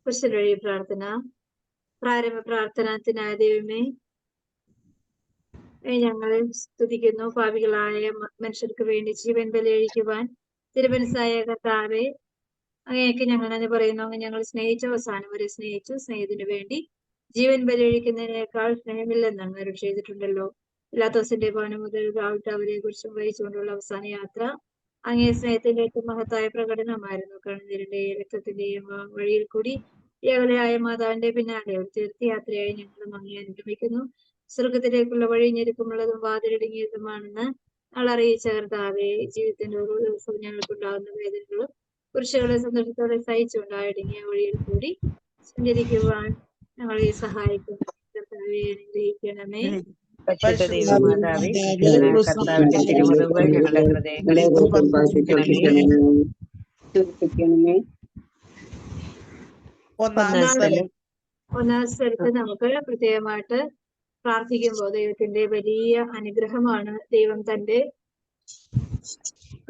കുശലവഴി പ്രാർത്ഥന. പ്രാരംഭ പ്രാർത്ഥനാത്തിനായ ദൈവമേ, ഞങ്ങളെ സ്തുതിക്കുന്നു. പാപികളായ മനുഷ്യർക്ക് വേണ്ടി ജീവൻ ബലിയഴിക്കുവാൻ തിരുമനസ്സായ കർത്താവേ, അങ്ങനെയൊക്കെ ഞങ്ങൾ എന്ന് പറയുന്നു. അങ്ങ് ഞങ്ങൾ സ്നേഹിച്ച അവസാനം വരെ സ്നേഹിച്ചു. സ്നേഹത്തിനു വേണ്ടി ജീവൻ ബലിയഴിക്കുന്നതിനേക്കാൾ സ്നേഹമില്ലെന്ന് അങ്ങ് അരുളി ചെയ്തിട്ടുണ്ടല്ലോ. പിലാത്തോസിന്റെ ഭവനം മുതൽ അവരെ കുറിച്ചും വഹിച്ചുകൊണ്ടുള്ള അവസാന യാത്ര അങ്ങേ സ്നേഹത്തിന്റെ ഏറ്റവും മഹത്തായ പ്രകടനമായിരുന്നു. കണ്ണുനീരിന്റെയും രക്തത്തിന്റെയും വഴിയിൽ കൂടി യവലയായ മാതാവിന്റെ പിന്നാലെ ഒരു തീർത്ഥയാത്രയായി ഞങ്ങളും അങ്ങേ അനുഗമിക്കുന്നു. സ്വർഗത്തിലേക്കുള്ള വഴി ഞെരുക്കമുള്ളതും വാതിലിടുങ്ങിയതുമാണെന്ന് ഞങ്ങൾ അറിയിച്ച കർത്താവേ, ജീവിതത്തിന്റെ ഓരോ ദിവസവും ഞങ്ങൾക്കുണ്ടാകുന്ന വേദനകളും കുരിശുകളെ സന്തോഷത്തോടെ സഹിച്ചുകൊണ്ടായിടുങ്ങിയ വഴിയിൽ കൂടി സഞ്ചരിക്കുവാൻ ഞങ്ങളെ സഹായിക്കുന്നു. കർത്താവേ, അനുഗ്രഹിക്കണമേ. പരിശുദ്ധ ദൈവമാതാവേ, കർത്താവിന്റെ തിരുമുറിവുകൾ ഞങ്ങളുടെ ഹൃദയങ്ങളിൽ സൂക്ഷിക്കണമേ. ഒന്നാം സ്ഥലത്ത് നമുക്ക് പ്രത്യേകമായിട്ട് പ്രാർത്ഥിക്കുമ്പോൾ ദൈവത്തിന്റെ വലിയ അനുഗ്രഹമാണ്. ദൈവം തന്റെ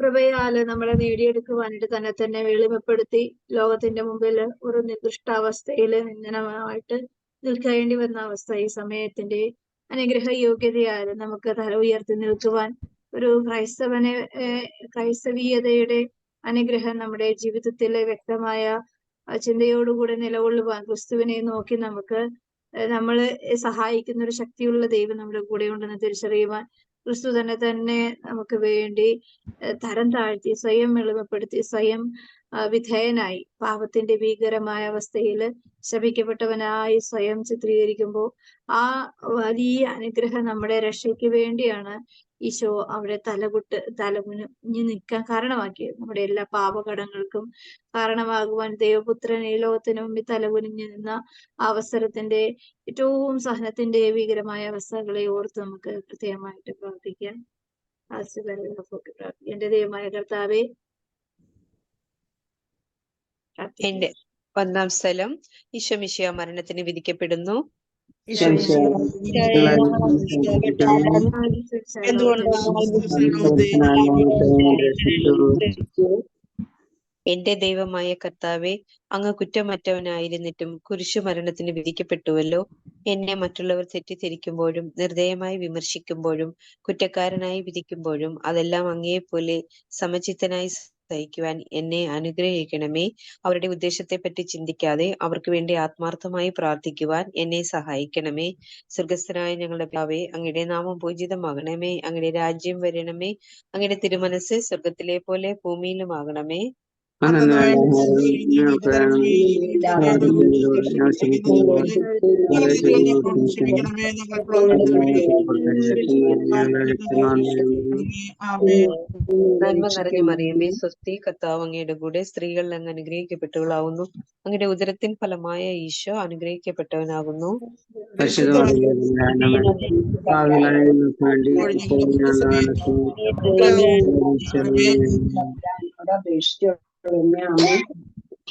കൃപയാല് നമ്മളെ നേടിയെടുക്കുവാനായിട്ട് തന്നെ എളിമപ്പെടുത്തി ലോകത്തിന്റെ മുമ്പിൽ ഒരു നിർദിഷ്ടാവസ്ഥയിൽ നിന്ദനമായിട്ട് നിൽക്കേണ്ടി വന്ന അവസ്ഥ, ഈ സമയത്തിന്റെ അനുഗ്രഹ യോഗ്യതയാല് നമുക്ക് തല ഉയർത്തി നിൽക്കുവാൻ ഒരു ക്രൈസ്തവീയതയുടെ അനുഗ്രഹം നമ്മുടെ ജീവിതത്തിലെ വ്യക്തമായ ചിന്തയോടുകൂടെ നിലകൊള്ളുവാൻ ക്രിസ്തുവിനെ നോക്കി നമുക്ക് നമ്മളെ സഹായിക്കുന്ന ഒരു ശക്തിയുള്ള ദൈവം നമ്മുടെ കൂടെ ഉണ്ടെന്ന് തിരിച്ചറിയുവാൻ ക്രിസ്തു തന്നെ നമുക്ക് വേണ്ടി തരം താഴ്ത്തി സ്വയം എളിമപ്പെടുത്തി സ്വയം വിധേയനായി പാപത്തിന്റെ ഭീകരമായ അവസ്ഥയിൽ ശപിക്കപ്പെട്ടവനായി സ്വയം ചിത്രീകരിക്കുമ്പോൾ ആ വലിയ അനുഗ്രഹം നമ്മുടെ രക്ഷയ്ക്ക് വേണ്ടിയാണ് ഈശോ അവിടെ തലകുനിഞ്ഞു നിൽക്കാൻ കാരണമാക്കിയത്. നമ്മുടെ എല്ലാ പാപകടങ്ങൾക്കും കാരണമാകുവാൻ ദൈവപുത്രൻ ഈ ലോകത്തിന് മുമ്പിൽ തലകുനിഞ്ഞു നിന്ന അവസരത്തിന്റെ ഏറ്റവും സഹനത്തിന്റെ ഭീകരമായ അവസ്ഥകളെ ഓർത്ത് നമുക്ക് പ്രത്യേകമായിട്ട് പ്രാർത്ഥിക്കാം. എന്റെ ദൈവമായ കർത്താവേ, എന്റെ ഒന്നാം സ്ഥലം ഈശോ മിശിഹ മരണത്തിന് വിധിക്കപ്പെടുന്നു. എന്റെ ദൈവമായ കർത്താവേ, അങ്ങ് കുറ്റമറ്റവനായിരുന്നിട്ടും കുരിശു മരണത്തിന് വിധിക്കപ്പെട്ടുവല്ലോ. എന്നെ മറ്റുള്ളവർ തെറ്റിദ്ധരിക്കുമ്പോഴും നിർദ്ദയമായി വിമർശിക്കുമ്പോഴും കുറ്റക്കാരനായി വിധിക്കുമ്പോഴും അതെല്ലാം അങ്ങയെപ്പോലെ സമചിത്തനായി സഹിക്കുവാൻ എന്നെ അനുഗ്രഹിക്കണമേ. അവരുടെ ഉദ്ദേശത്തെപ്പറ്റി ചിന്തിക്കാതെ അവർക്ക് വേണ്ടി ആത്മാർത്ഥമായി പ്രാർത്ഥിക്കുവാൻ എന്നെ സഹായിക്കണമേ. സ്വർഗസ്ഥനായ ഞങ്ങളുടെ പിതാവേ, അങ്ങയുടെ നാമം പൂജിതമാകണമേ. അങ്ങയുടെ രാജ്യം വരണമേ. അങ്ങയുടെ തിരുമനസ് സ്വർഗത്തിലെ പോലെ ഭൂമിയിലുമാകണമേ. നന്മ നിറഞ്ഞ മറിയമേ, സ്വസ്തി, കർത്താവ് അങ്ങയുടെ കൂടെ സ്ത്രീകൾ അങ്ങ് അനുഗ്രഹിക്കപ്പെട്ടവളാകുന്നു. അങ്ങയുടെ ഉദരത്തിൻ ഫലമായ ഈശോ അനുഗ്രഹിക്കപ്പെട്ടവനാകുന്നു.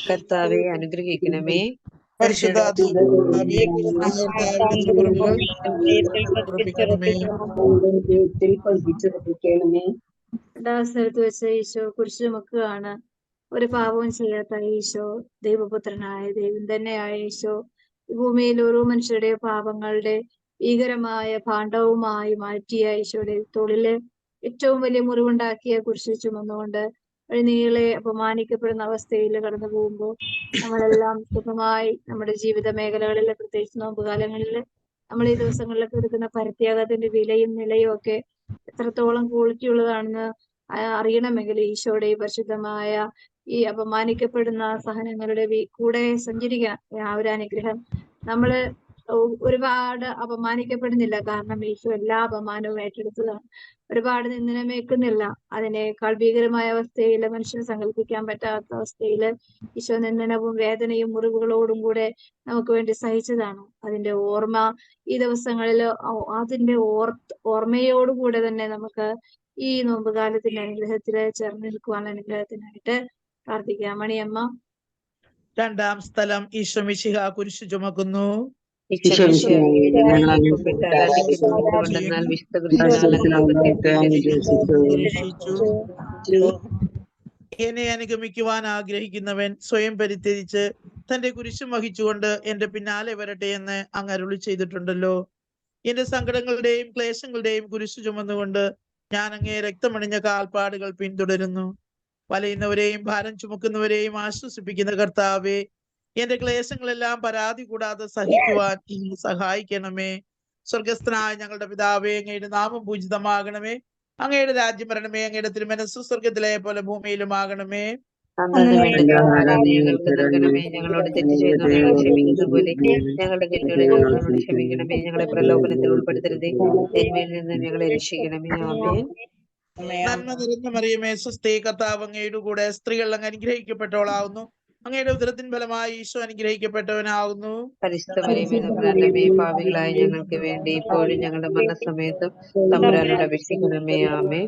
കർത്താവെ അനുഗ്രഹിക്കണമേ. രണ്ടാം സ്ഥലത്ത് വെച്ച് ഈശോ കുരിശ് ചുമക്കുകയാണ്. ഒരു പാപവും ചെയ്യാത്ത ഈശോ, ദൈവപുത്രനായ ദൈവം തന്നെയായ ഈശോ ഭൂമിയിൽ ഓരോ മനുഷ്യരുടെ പാപങ്ങളുടെ ഭീകരമായ ഭാണ്ഡവുമായി മാറ്റിയ ഈശോയുടെ തോളില് ഏറ്റവും വലിയ മുറിവുണ്ടാക്കിയ കുരിശ് ചുമന്നുകൊണ്ട് നീളെ അപമാനിക്കപ്പെടുന്ന അവസ്ഥയിൽ കടന്നു പോകുമ്പോൾ നമ്മളെല്ലാം സുഖമായി നമ്മുടെ ജീവിത മേഖലകളിൽ, പ്രത്യേകിച്ച് നോമ്പുകാലങ്ങളിൽ നമ്മൾ ഈ ദിവസങ്ങളിലൊക്കെ എടുക്കുന്ന പരിത്യാഗത്തിന്റെ വിലയും നിലയും ഒക്കെ എത്രത്തോളം ക്വാളിറ്റി ഉള്ളതാണെന്ന് അറിയണമെങ്കിൽ ഈശോയുടെ ഈ പരിശുദ്ധമായ ഈ അപമാനിക്കപ്പെടുന്ന സഹനങ്ങളുടെ കൂടെ സഞ്ചരിക്കാൻ ആ ഒരു അനുഗ്രഹം നമ്മള് ഒരുപാട് അപമാനിക്കപ്പെടുന്നില്ല. കാരണം ഈശോ എല്ലാ അപമാനവും ഏറ്റെടുത്തതാണ്. ഒരുപാട് നിന്ദനമേക്കുന്നില്ല. അതിനേക്കാൾ ഭീകരമായ അവസ്ഥയിൽ മനുഷ്യന് സങ്കല്പിക്കാൻ പറ്റാത്ത അവസ്ഥയിൽ ഈശോ നിന്ദനവും വേദനയും മുറിവുകളോടും കൂടെ നമുക്ക് വേണ്ടി സഹിച്ചതാണ്. അതിന്റെ ഓർമ്മ ഈ ദിവസങ്ങളിൽ അതിന്റെ ഓർമ്മയോടുകൂടെ തന്നെ നമുക്ക് ഈ നോമ്പുകാലത്തിന്റെ അനുഗ്രഹത്തില് ചേർന്ന് നിൽക്കുവാനുള്ള അനുഗ്രഹത്തിനായിട്ട് പ്രാർത്ഥിക്കാം. മണിയമ്മ. രണ്ടാം സ്ഥലം ഈശോ മിശിഹ കുരിശു ചുമക്കുന്നു. എന്നെ അനുഗമിക്കുവാൻ ആഗ്രഹിക്കുന്നവൻ സ്വയം പരിത്യജിച്ച് തന്റെ കുരിശും വഹിച്ചുകൊണ്ട് എന്റെ പിന്നാലെ വരട്ടെ എന്ന് അങ്ങ് അരുളി ചെയ്തിട്ടുണ്ടല്ലോ. എന്റെ സങ്കടങ്ങളുടെയും ക്ലേശങ്ങളുടെയും കുരിശു ചുമന്നുകൊണ്ട് ഞാൻ അങ്ങേ രക്തമണിഞ്ഞ കാൽപ്പാടുകൾ പിന്തുടരുന്നു. വലയുന്നവരെയും ഭാരം ചുമക്കുന്നവരെയും ആശ്വസിപ്പിക്കുന്ന കർത്താവേ, എന്റെ ക്ലേശങ്ങളെല്ലാം പരാതി കൂടാതെ സഹിക്കുവാൻ എന്നെ സഹായിക്കണമേ. സ്വർഗസ്ഥനായ ഞങ്ങളുടെ പിതാവേ, അങ്ങയുടെ നാമം പൂജിതമാകണമേ. അങ്ങയുടെ രാജ്യം വരണമേ. അങ്ങയുടെ തിരുമനസ്സു സ്വർഗത്തിലെ പോലെ ഭൂമിയിലുമാകണമേ. അന്നു വേണ്ടുന്ന ആഹാരം ഞങ്ങൾക്ക് നൽകണമേ. ഞങ്ങളോട് തെറ്റ് ചെയ്യുന്നവരെ ഞങ്ങൾ ക്ഷമിക്കുന്ന പോലെ ഞങ്ങളുടെ തെറ്റുകളെ ഞങ്ങളോട് ക്ഷമിക്കണമേ. ഞങ്ങളെ പ്രലോഭനത്തിൽ ഉൾപ്പെടുത്തരുതേ, തിന്മയിൽ നിന്ന് ഞങ്ങളെ രക്ഷിക്കണമേ. ആമേൻ. നന്മ നിറഞ്ഞ മറിയമേ, സ്വസ്തി, കർത്താവ് അങ്ങയുടെ കൂടെ, സ്ത്രീകൾ അങ്ങ് അനുഗ്രഹിക്കപ്പെട്ടവളാവുന്നു. അങ്ങയുടെ ഉദരത്തിൻ ഫലമായി ഈശോ അനുഗ്രഹിക്കപ്പെട്ടവനാവുന്നു. പരിശുദ്ധ മറിയമേ, തമ്പുരാന്റമ്മേ, പാപികളായ ഞങ്ങൾക്ക് വേണ്ടി ഇപ്പോഴും ഞങ്ങളുടെ മരണസമയത്തും തമ്പുരാനോട് അപേക്ഷിക്കണമേ. ആമേൻ.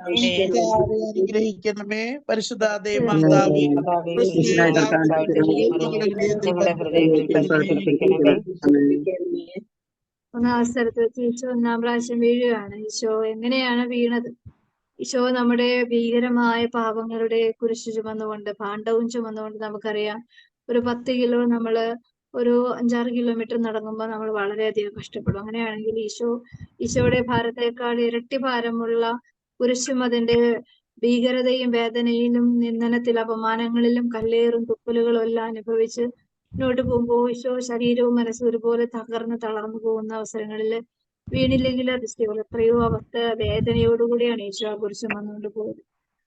കർത്താവേ, അനുഗ്രഹിക്കണമേ. പരിശുദ്ധ മാതാവേ, ഞങ്ങളുടെ ഹൃദയങ്ങളിൽ പരിശുദ്ധിക്കണമേ. ഒന്നാം സ്ഥലത്ത് വെച്ച് ഈശോ 1-ാം പ്രാവശ്യം വീഴുകയാണ്. ഈശോ എങ്ങനെയാണ് വീണത്? ഈശോ നമ്മുടെ ഭീകരമായ പാപങ്ങളുടെ കുരിശ് ചുമന്നുകൊണ്ട്, ഭാണ്ഡവും ചുമന്നുകൊണ്ട്, നമുക്കറിയാം ഒരു 10 കിലോ നമ്മള് ഒരു 5-6 കിലോമീറ്റർ നടക്കുമ്പോൾ നമ്മൾ വളരെയധികം കഷ്ടപ്പെടും. അങ്ങനെയാണെങ്കിൽ ഈശോയുടെ ഭാരത്തേക്കാൾ ഇരട്ടി ഭാരമുള്ള കുരിശും അതിന്റെ ഭീകരതയും വേദനയിലും നിന്ദനത്തിൽ അപമാനങ്ങളിലും കല്ലേറും തുപ്പലുകളും എല്ലാം അനുഭവിച്ച് മുന്നോട്ട് പോകുമ്പോൾ ഈശോ ശരീരവും മനസ്സും ഒരുപോലെ തളർന്നു പോകുന്ന അവസരങ്ങളിൽ വീണില്ലെങ്കിൽ അതിശയം. എത്രയോ അവസ്ഥ വേദനയോടുകൂടിയാണ് ഈശോ കുരിശും വന്നുകൊണ്ട് പോയത്.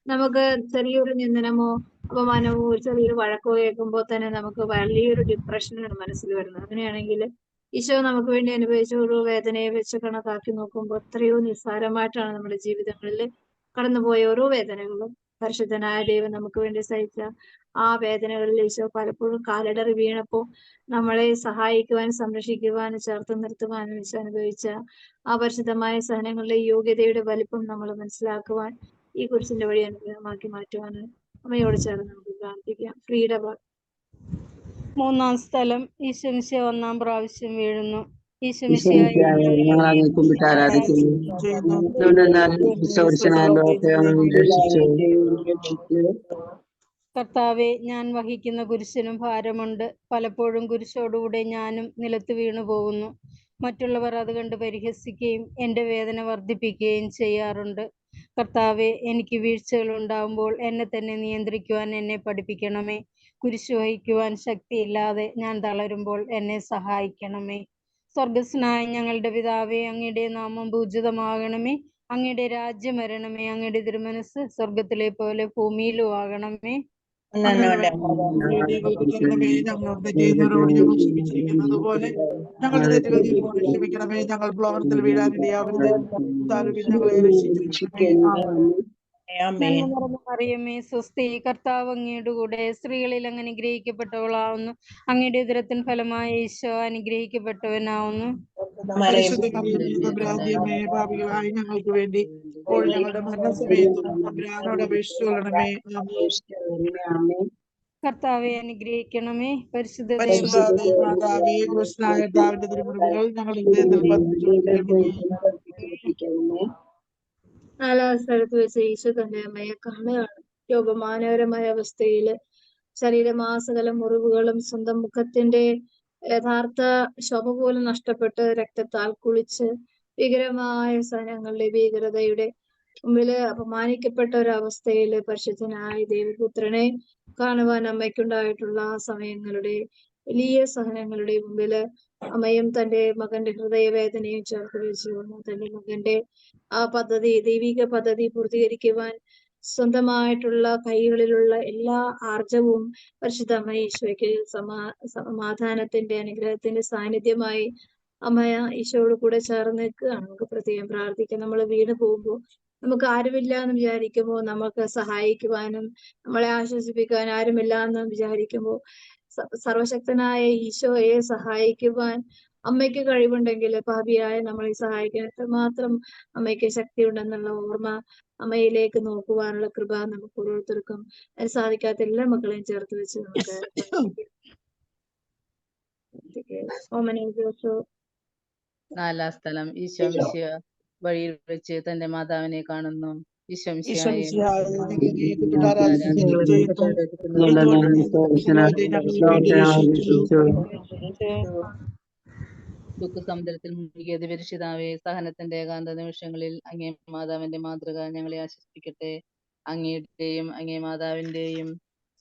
നമുക്ക് ചെറിയൊരു നിന്ദനമോ അപമാനമോ ഒരു ചെറിയൊരു വഴക്കോ കേൾക്കുമ്പോൾ തന്നെ നമുക്ക് വലിയൊരു ഡിപ്രഷനാണ് മനസ്സിൽ വരുന്നത്. അങ്ങനെയാണെങ്കിൽ ഈശോ നമുക്ക് വേണ്ടി അനുഭവിച്ച ഒരു വേദനയെ വെച്ച് കണക്കാക്കി നോക്കുമ്പോൾ എത്രയോ നിസ്സാരമായിട്ടാണ് നമ്മുടെ ജീവിതങ്ങളിൽ കടന്നുപോയ ഓരോ വേദനകളും. പരിശുദ്ധനായ ദൈവം നമുക്ക് വേണ്ടി സഹിച്ച ആ വേദനകളിൽ ഈശോ പലപ്പോഴും കാലിടറി വീണപ്പോൾ നമ്മളെ സഹായിക്കുവാനും സംരക്ഷിക്കുവാനും ചേർത്ത് നിർത്തുവാനും ഈശോ അനുഭവിച്ച ആ പരിശുദ്ധമായ സഹനങ്ങളുടെ യോഗ്യതയുടെ വലിപ്പം നമ്മൾ മനസ്സിലാക്കുവാൻ ഈ കുരിശിന്റെ വഴി അനുഗ്രഹമാക്കി മാറ്റുവാൻ അമ്മയോട് ചേർന്ന് നമുക്ക് പ്രാർത്ഥിക്കാം. ഫ്രീഡം. 3-ാം സ്ഥലം ഈശോമിശിഹ 1-ാം പ്രാവശ്യം വീഴുന്നു. ഈശോമിശിഹായെ കർത്താവെ, ഞാൻ വഹിക്കുന്ന കുരിശിനും ഭാരമുണ്ട്. പലപ്പോഴും കുരിശോടുകൂടെ ഞാനും നിലത്ത് വീണു പോകുന്നു. മറ്റുള്ളവർ അത് കണ്ട് പരിഹസിക്കുകയും എൻ്റെ വേദന വർദ്ധിപ്പിക്കുകയും ചെയ്യാറുണ്ട്. കർത്താവെ, എനിക്ക് വീഴ്ചകൾ ഉണ്ടാവുമ്പോൾ എന്നെ തന്നെ നിയന്ത്രിക്കുവാൻ എന്നെ പഠിപ്പിക്കണമേ. കുരിശ് വഹിക്കുവാൻ ശക്തിയില്ലാതെ ഞാൻ തളരുമ്പോൾ എന്നെ സഹായിക്കണമേ. സ്വർഗസ്നായ ഞങ്ങളുടെ പിതാവേ, അങ്ങയുടെ നാമം പൂജിതമാകണമേ. അങ്ങയുടെ രാജ്യം വരണമേ. അങ്ങയുടെ തിരുമനസ് സ്വർഗത്തിലെ പോലെ ഭൂമിയിലും ആകണമേ. ഞങ്ങളോട് ചെയ്യുന്നവരോട് ഞങ്ങൾ ക്ഷമിച്ചിരിക്കുന്നത് പോലെ ഞങ്ങളുടെ തെറ്റുകൾ ഞങ്ങളോട് ക്ഷമിക്കണമേ. ഞങ്ങൾ പ്രലോഭനത്തിൽ വീഴാനിടയാവരുത്, ഞങ്ങളെ രക്ഷിക്കണമേ. അറിയമേ, സ്വസ്തി, കർത്താവ് അങ്ങയുടെ കൂടെ, സ്ത്രീകളിൽ അങ്ങ് അനുഗ്രഹിക്കപ്പെട്ടവളാവുന്നു. അങ്ങയുടെ ഉദരത്തിൻ ഫലമായ ഈശോ അനുഗ്രഹിക്കപ്പെട്ടവനാവുന്നു. പാപികളായ ഞങ്ങൾക്ക് വേണ്ടി ഇപ്പോൾ ഞങ്ങളുടെ മരണസമയത്തും തമ്പുരാനോട് അപേക്ഷിച്ചുകൊള്ളണമേ. കർത്താവെ, അനുഗ്രഹിക്കണമേ. പരിശുദ്ധ മാതാവേ, കൃഷ്ണനായ കർത്താവിന്റെ തിരുമുറിവുകൾ ഞങ്ങളുടെ ഹൃദയത്തിൽ പതിപ്പിച്ചുകൊള്ളണമേ. 4-ാം സ്ഥലത്ത് വെച്ച് ഈശോ തന്റെ അമ്മയെ കാണുകയാണ്. രോഗമാനകരമായ അവസ്ഥയില് ശരീരമാസകലം മുറിവുകളും സ്വന്തം മുഖത്തിന്റെ യഥാർത്ഥ ശോഭ പോലും നഷ്ടപ്പെട്ട് രക്തത്താൽ കുളിച്ച് ഭീകരമായ സഹനങ്ങളുടെ ഭീകരതയുടെ മുമ്പില് അപമാനിക്കപ്പെട്ട ഒരവസ്ഥയില് പരിശുദ്ധനായ ദൈവപുത്രനെ കാണുവാൻ അമ്മയ്ക്കുണ്ടായിട്ടുള്ള സമയങ്ങളുടെ വലിയ സഹനങ്ങളുടെ മുമ്പില് അമ്മയും തന്റെ മകന്റെ ഹൃദയവേദനയും ചേർത്ത് വെച്ചുകൊണ്ട് തന്റെ മകന്റെ ആ പദ്ധതി, ദൈവിക പദ്ധതി പൂർത്തീകരിക്കുവാൻ സ്വന്തമായിട്ടുള്ള കൈകളിലുള്ള എല്ലാ ആർജവും പരിശുദ്ധ അമ്മ ഈശോയ്ക്ക് സമാധാനത്തിന്റെ അനുഗ്രഹത്തിന്റെ സാന്നിധ്യമായി അമ്മ ഈശോയോട് കൂടെ ചേർന്ന് നിൽക്കുകയാണ്. നമുക്ക് പ്രത്യേകം പ്രാർത്ഥിക്കാം. നമ്മൾ വീണ് പോകുമ്പോൾ നമുക്ക് ആരുമില്ല എന്ന് വിചാരിക്കുമ്പോൾ നമുക്ക് സഹായിക്കുവാനും നമ്മളെ ആശ്വസിപ്പിക്കാൻ ആരുമില്ല എന്ന് വിചാരിക്കുമ്പോൾ സർവശക്തനായ ഈശോയെ സഹായിക്കുവാൻ അമ്മയ്ക്ക് കഴിവുണ്ടെങ്കിൽ പാപിയായ നമ്മളെ സഹായിക്കാൻ എത്രമാത്രം അമ്മയ്ക്ക് ശക്തിയുണ്ടെന്നുള്ള ഓർമ്മ അമ്മയിലേക്ക് നോക്കുവാനുള്ള കൃപ നമുക്ക് ഓരോരുത്തർക്കും അത് സാധിക്കാത്ത എല്ലാ മക്കളെയും ചേർത്ത് വെച്ച് നമുക്ക് ഓമനേജോ. 4-ാം സ്ഥലം ഈശോമിശിഹ വഴിയിൽ വെച്ച് തന്റെ മാതാവിനെ കാണുന്നു. ഈശ്വമിശിഹായെ നിന്നെ അങ്ങേയറ്റം ആരാധിക്കുകയും ചെയ്യുന്നു. എന്തുകൊണ്ടും ഞങ്ങൾക്ക് വേണ്ടി അപേക്ഷിച്ചു. ദുഃഖസമുദ്രത്തിൽ മുഴുകിയ അതിപരിശുദ്ധാവേ, സഹനത്തിന്റെ ഏകാന്ത നിമിഷങ്ങളിൽ അങ്ങേ മാതാവിന്റെ മാതൃക ഞങ്ങളെ ആശ്വസിപ്പിക്കട്ടെ. അങ്ങയുടെയും അങ്ങേ മാതാവിന്റെയും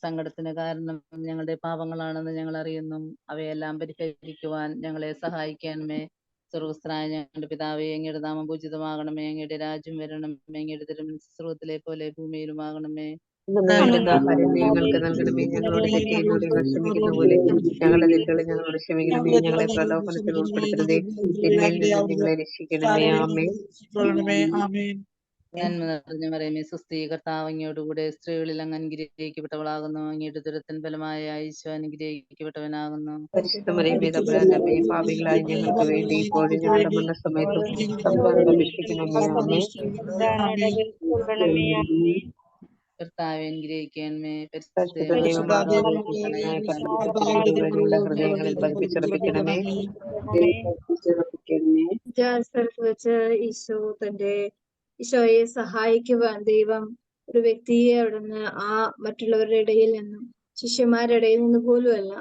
സങ്കടത്തിന് കാരണം ഞങ്ങളുടെ പാപങ്ങളാണെന്ന് ഞങ്ങൾ അറിയുന്നു. അവയെല്ലാം പരിഹരിക്കുവാൻ ഞങ്ങളെ സഹായിക്കണമേ. സ്വർഗസ്ഥനായ ഞങ്ങളുടെ പിതാവേ, അങ്ങയുടെ നാമം പൂജിതമാകണമേ. അങ്ങയുടെ രാജ്യം വരണമേ. അങ്ങയുടെ തിരുമനസ്സുത്തിലെ പോലെ ഭൂമിയിലുമാകണമേ. ആഹാരം ഞങ്ങൾക്ക് നൽകണമേ. ഞങ്ങളോട് തെറ്റ് ചെയ്യുന്നവരോട് ഞങ്ങൾ ക്ഷമിക്കുന്ന പോലെ ഞങ്ങളുടെ തെറ്റുകൾ ഞങ്ങളോട് ക്ഷമിക്കണമേ. ഞങ്ങളെ പ്രലോഭനത്തിൽ ഉൾപ്പെടുത്തരുതേ, തിന്മയിൽ നിന്ന് ഞങ്ങളെ രക്ഷിക്കണമേ. ആമേൻ. നന്മ നിറഞ്ഞ മറിയമേ, സ്വസ്തി, കർത്താവ് അങ്ങയോടുകൂടെ സ്ത്രീകളിൽ അങ്ങ് അനുഗ്രഹിക്കപ്പെട്ടവളാകുന്നു. അങ്ങയുടെ ദുരത്തിൻ ഫലമായ ഈശോ അനുഗ്രഹിക്കപ്പെട്ടവനാകുന്നു. പരിശുദ്ധ മറിയമേ, തമ്പുരാന്റെ അമ്മേ, പാപികളായ ഞങ്ങൾക്ക് വേണ്ടി ഇപ്പോഴും ഞങ്ങളുടെ മരണസമയത്തും തമ്പുരാനോട് അപേക്ഷിക്കണമേ. ആമേൻ. കർത്താവെ അനുഗ്രഹിക്കണമേ. പരിശുദ്ധ ദൈവമാതാവേ, പൂർണ്ണനായ പരമേശ്വരന്റെ ഹൃദയങ്ങളിൽ പതിപ്പിച്ചുറപ്പിക്കണമേ. സ്ഥലത്ത് വെച്ച് ഈശോയെ സഹായിക്കുവാൻ ദൈവം ഒരു വ്യക്തിയെ അവിടുന്ന് മറ്റുള്ളവരുടെ ഇടയിൽ നിന്നും ശിഷ്യന്മാരുടെ ഇടയിൽ നിന്ന് പോലുമല്ല,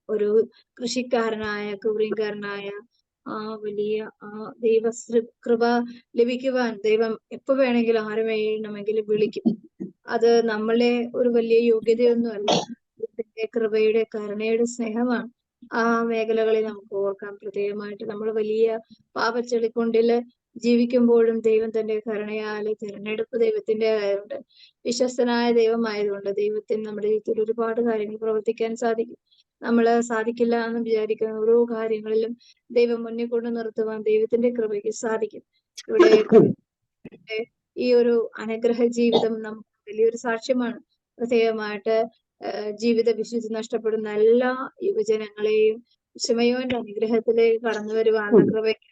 ഒരു കൃഷിക്കാരനായ കുവറിയൻകാരനായ വലിയ ദൈവ കൃപ ലഭിക്കുവാൻ ദൈവം എപ്പോ വേണമെങ്കിലും ആര് വേണമെങ്കിലും വിളിക്കും. അത് നമ്മളെ ഒരു വലിയ യോഗ്യതയൊന്നുമല്ല, ദൈവത്തിന്റെ കൃപയുടെ കരുണയുടെ സ്നേഹമാണ്. ആ മേഖലകളിൽ നമുക്ക് ഓർക്കാം. പ്രത്യേകമായിട്ട് നമ്മൾ വലിയ പാപച്ചെളിക്കൊണ്ടില് ജീവിക്കുമ്പോഴും ദൈവം തന്റെ കരുണയാല്, തിരഞ്ഞെടുപ്പ് ദൈവത്തിന്റെ ആയതുകൊണ്ട്, വിശ്വസ്തനായ ദൈവമായതുകൊണ്ട് ദൈവത്തിന് നമ്മുടെ ജീവിതത്തിൽ ഒരുപാട് കാര്യങ്ങൾ പ്രവർത്തിക്കാൻ സാധിക്കും. നമ്മള് സാധിക്കില്ല എന്ന് വിചാരിക്കുന്ന ഓരോ കാര്യങ്ങളിലും ദൈവം മുന്നിൽ കൊണ്ട് നിർത്തുവാൻ ദൈവത്തിന്റെ കൃപയ്ക്ക് സാധിക്കും. ഇവിടെ ഈ ഒരു അനുഗ്രഹ ജീവിതം നമുക്ക് വലിയൊരു സാക്ഷ്യമാണ്. പ്രത്യേകമായിട്ട് ജീവിത വിശുദ്ധി നഷ്ടപ്പെടുന്ന എല്ലാ യുവജനങ്ങളെയും ശിമയോന്റെ അനുഗ്രഹത്തിലേക്ക് കടന്നു വരുവാനുള്ള കൃപയ്ക്ക്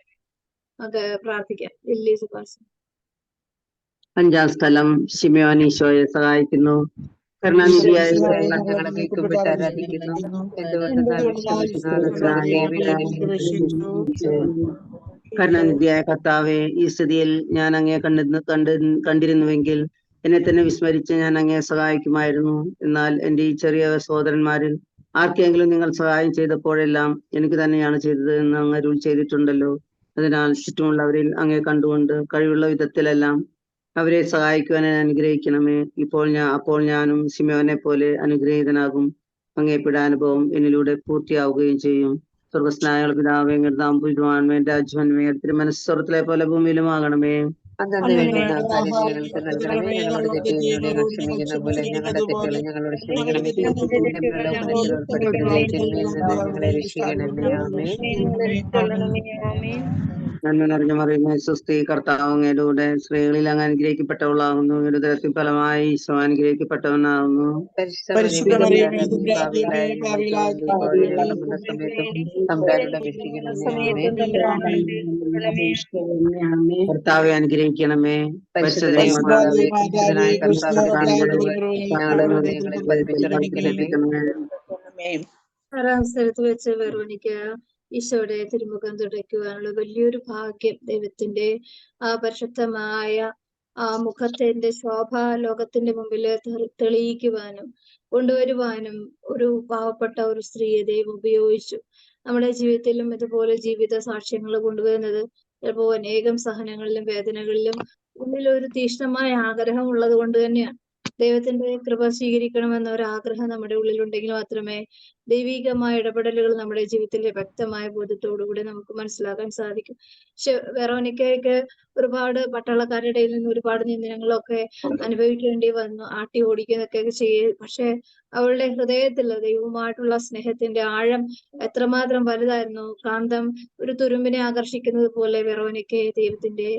നമുക്ക് പ്രാർത്ഥിക്കാം. ലില്ലി സുഭാഷ്. 5-ാം സ്ഥലം ശിമയോൻ ഈശോയെ സഹായിക്കുന്നു. കരുണാനിധിയായ ഞങ്ങളെ കുമ്പിട്ട് ആരാധിക്കുന്നു. കരുണാനിധിയായ കർത്താവെ, ഈ സ്ഥിതിയിൽ ഞാൻ അങ്ങയെ കണ്ടിരുന്നുവെങ്കിൽ എന്നെ തന്നെ വിസ്മരിച്ച് ഞാൻ അങ്ങയെ സഹായിക്കുമായിരുന്നു. എന്നാൽ എന്റെ ഈ ചെറിയ സഹോദരന്മാരിൽ ആർക്കെങ്കിലും നിങ്ങൾ സഹായം ചെയ്തപ്പോഴെല്ലാം എനിക്ക് തന്നെയാണ് ചെയ്തത് എന്ന് അങ്ങ് അരുൾ ചെയ്തിട്ടുണ്ടല്ലോ. അതിനാൽ ചുറ്റുമുള്ളവരിൽ അങ്ങയെ കണ്ടുകൊണ്ട് കഴിവുള്ള വിധത്തിലെല്ലാം അവരെ സഹായിക്കുവാൻ അനുഗ്രഹിക്കണമേ. അപ്പോൾ ഞാനും ശിമയോനെ പോലെ അനുഗ്രഹീതനാകും. അങ്ങേ പീഡാനുഭവം എന്നിലൂടെ പൂർത്തിയാവുകയും ചെയ്യും. സ്വർഗസ്നായ പിതാവേ, നാം പൂജിതമാകണമേ. രാജ്യമേ, തിരുമനസ്സ്വർഗത്തിലെ പോലെ ഭൂമിയിലുമാകണമേ. അന്നന്ന് വേണ്ടുന്ന ആഹാരം ഞങ്ങൾക്ക് നൽകണമേ. ഞങ്ങളോട് തെറ്റ് ചെയ്യുന്നവരോട് ഞങ്ങൾ ക്ഷമിക്കുന്ന പോലെ ഞങ്ങളുടെ തെറ്റുകൾ ഞങ്ങളോട് ക്ഷമിക്കണമേ. പ്രലോഭനത്തിൽ ഉൾപ്പെടുത്തരുതേ, തിന്മയിൽ നിന്ന് ഞങ്ങളെ രക്ഷിക്കണമേ. ആമേൻ. നന്മ നിറഞ്ഞ മറിയമേ, സ്വസ്തി, കർത്താവ് അങ്ങയുടെ സ്ത്രീകളിൽ അങ്ങ് അനുഗ്രഹിക്കപ്പെട്ടവളാകുന്നു. ഒരു തരത്തിൽ ഫലമായി ഈശോ അനുഗ്രഹിക്കപ്പെട്ടവനാകുന്നു. പരിശുദ്ധ മറിയമേ, പാപികളായ ഞങ്ങൾക്ക് വേണ്ടി ഇപ്പോഴും ഞങ്ങളുടെ മരണസമയത്തും തമ്പുരാനോട് അപേക്ഷിക്കണമേ. ആമേൻ. കർത്താവെ അനുഗ്രഹിക്കണമേ. പരിശുദ്ധ ദൈവമാതാവേ, പരിശുദ്ധനായ കർത്താവിനോട് ഞങ്ങളുടെ ഹൃദയങ്ങളിൽ പതിപ്പിച്ചുറപ്പിക്കണമേ. സ്ഥലത്ത് വെച്ച് വെറോനിക്ക ഈശോയുടെ തിരുമുഖം തുടയ്ക്കുവാനുള്ള വലിയൊരു ഭാഗ്യം ദൈവത്തിന്റെ പരിശുദ്ധമായ മുഖത്തിന്റെ ശോഭ ലോകത്തിന്റെ മുമ്പിൽ തെളിയിക്കുവാനും കൊണ്ടുവരുവാനും ഒരു പാവപ്പെട്ട ഒരു സ്ത്രീയെ ദൈവം ഉപയോഗിച്ചു. നമ്മുടെ ജീവിതത്തിലും ഇതുപോലെ ജീവിത സാക്ഷ്യങ്ങൾ കൊണ്ടുവരുന്നത് ചിലപ്പോൾ അനേകം സഹനങ്ങളിലും വേദനകളിലും ഉള്ളിലൊരു തീക്ഷ്ണമായ ആഗ്രഹം ഉള്ളത് കൊണ്ട് തന്നെയാണ്. ദൈവത്തിന്റെ കൃപ സ്വീകരിക്കണമെന്ന ഒരു ആഗ്രഹം നമ്മുടെ ഉള്ളിലുണ്ടെങ്കിൽ മാത്രമേ ദൈവികമായ ഇടപെടലുകൾ നമ്മുടെ ജീവിതത്തിലെ വ്യക്തമായ ബോധ്യത്തോടുകൂടി നമുക്ക് മനസ്സിലാക്കാൻ സാധിക്കും. പക്ഷെ വെറോനിക്കയ്ക്ക് ഒരുപാട് പട്ടാളക്കാരുടെ ഇടയിൽ നിന്ന് ഒരുപാട് നിന്ദനങ്ങളൊക്കെ അനുഭവിക്കേണ്ടി വന്നു, ആട്ടി ഓടിക്കുന്നൊക്കെ ചെയ്യും. പക്ഷെ അവളുടെ ഹൃദയത്തിൽ ദൈവവുമായിട്ടുള്ള സ്നേഹത്തിന്റെ ആഴം എത്രമാത്രം വലുതായിരുന്നു. കാന്തം ഒരു തുരുമ്പിനെ ആകർഷിക്കുന്നത് പോലെ വെറോനിക്കയെ ദൈവത്തിന്റെ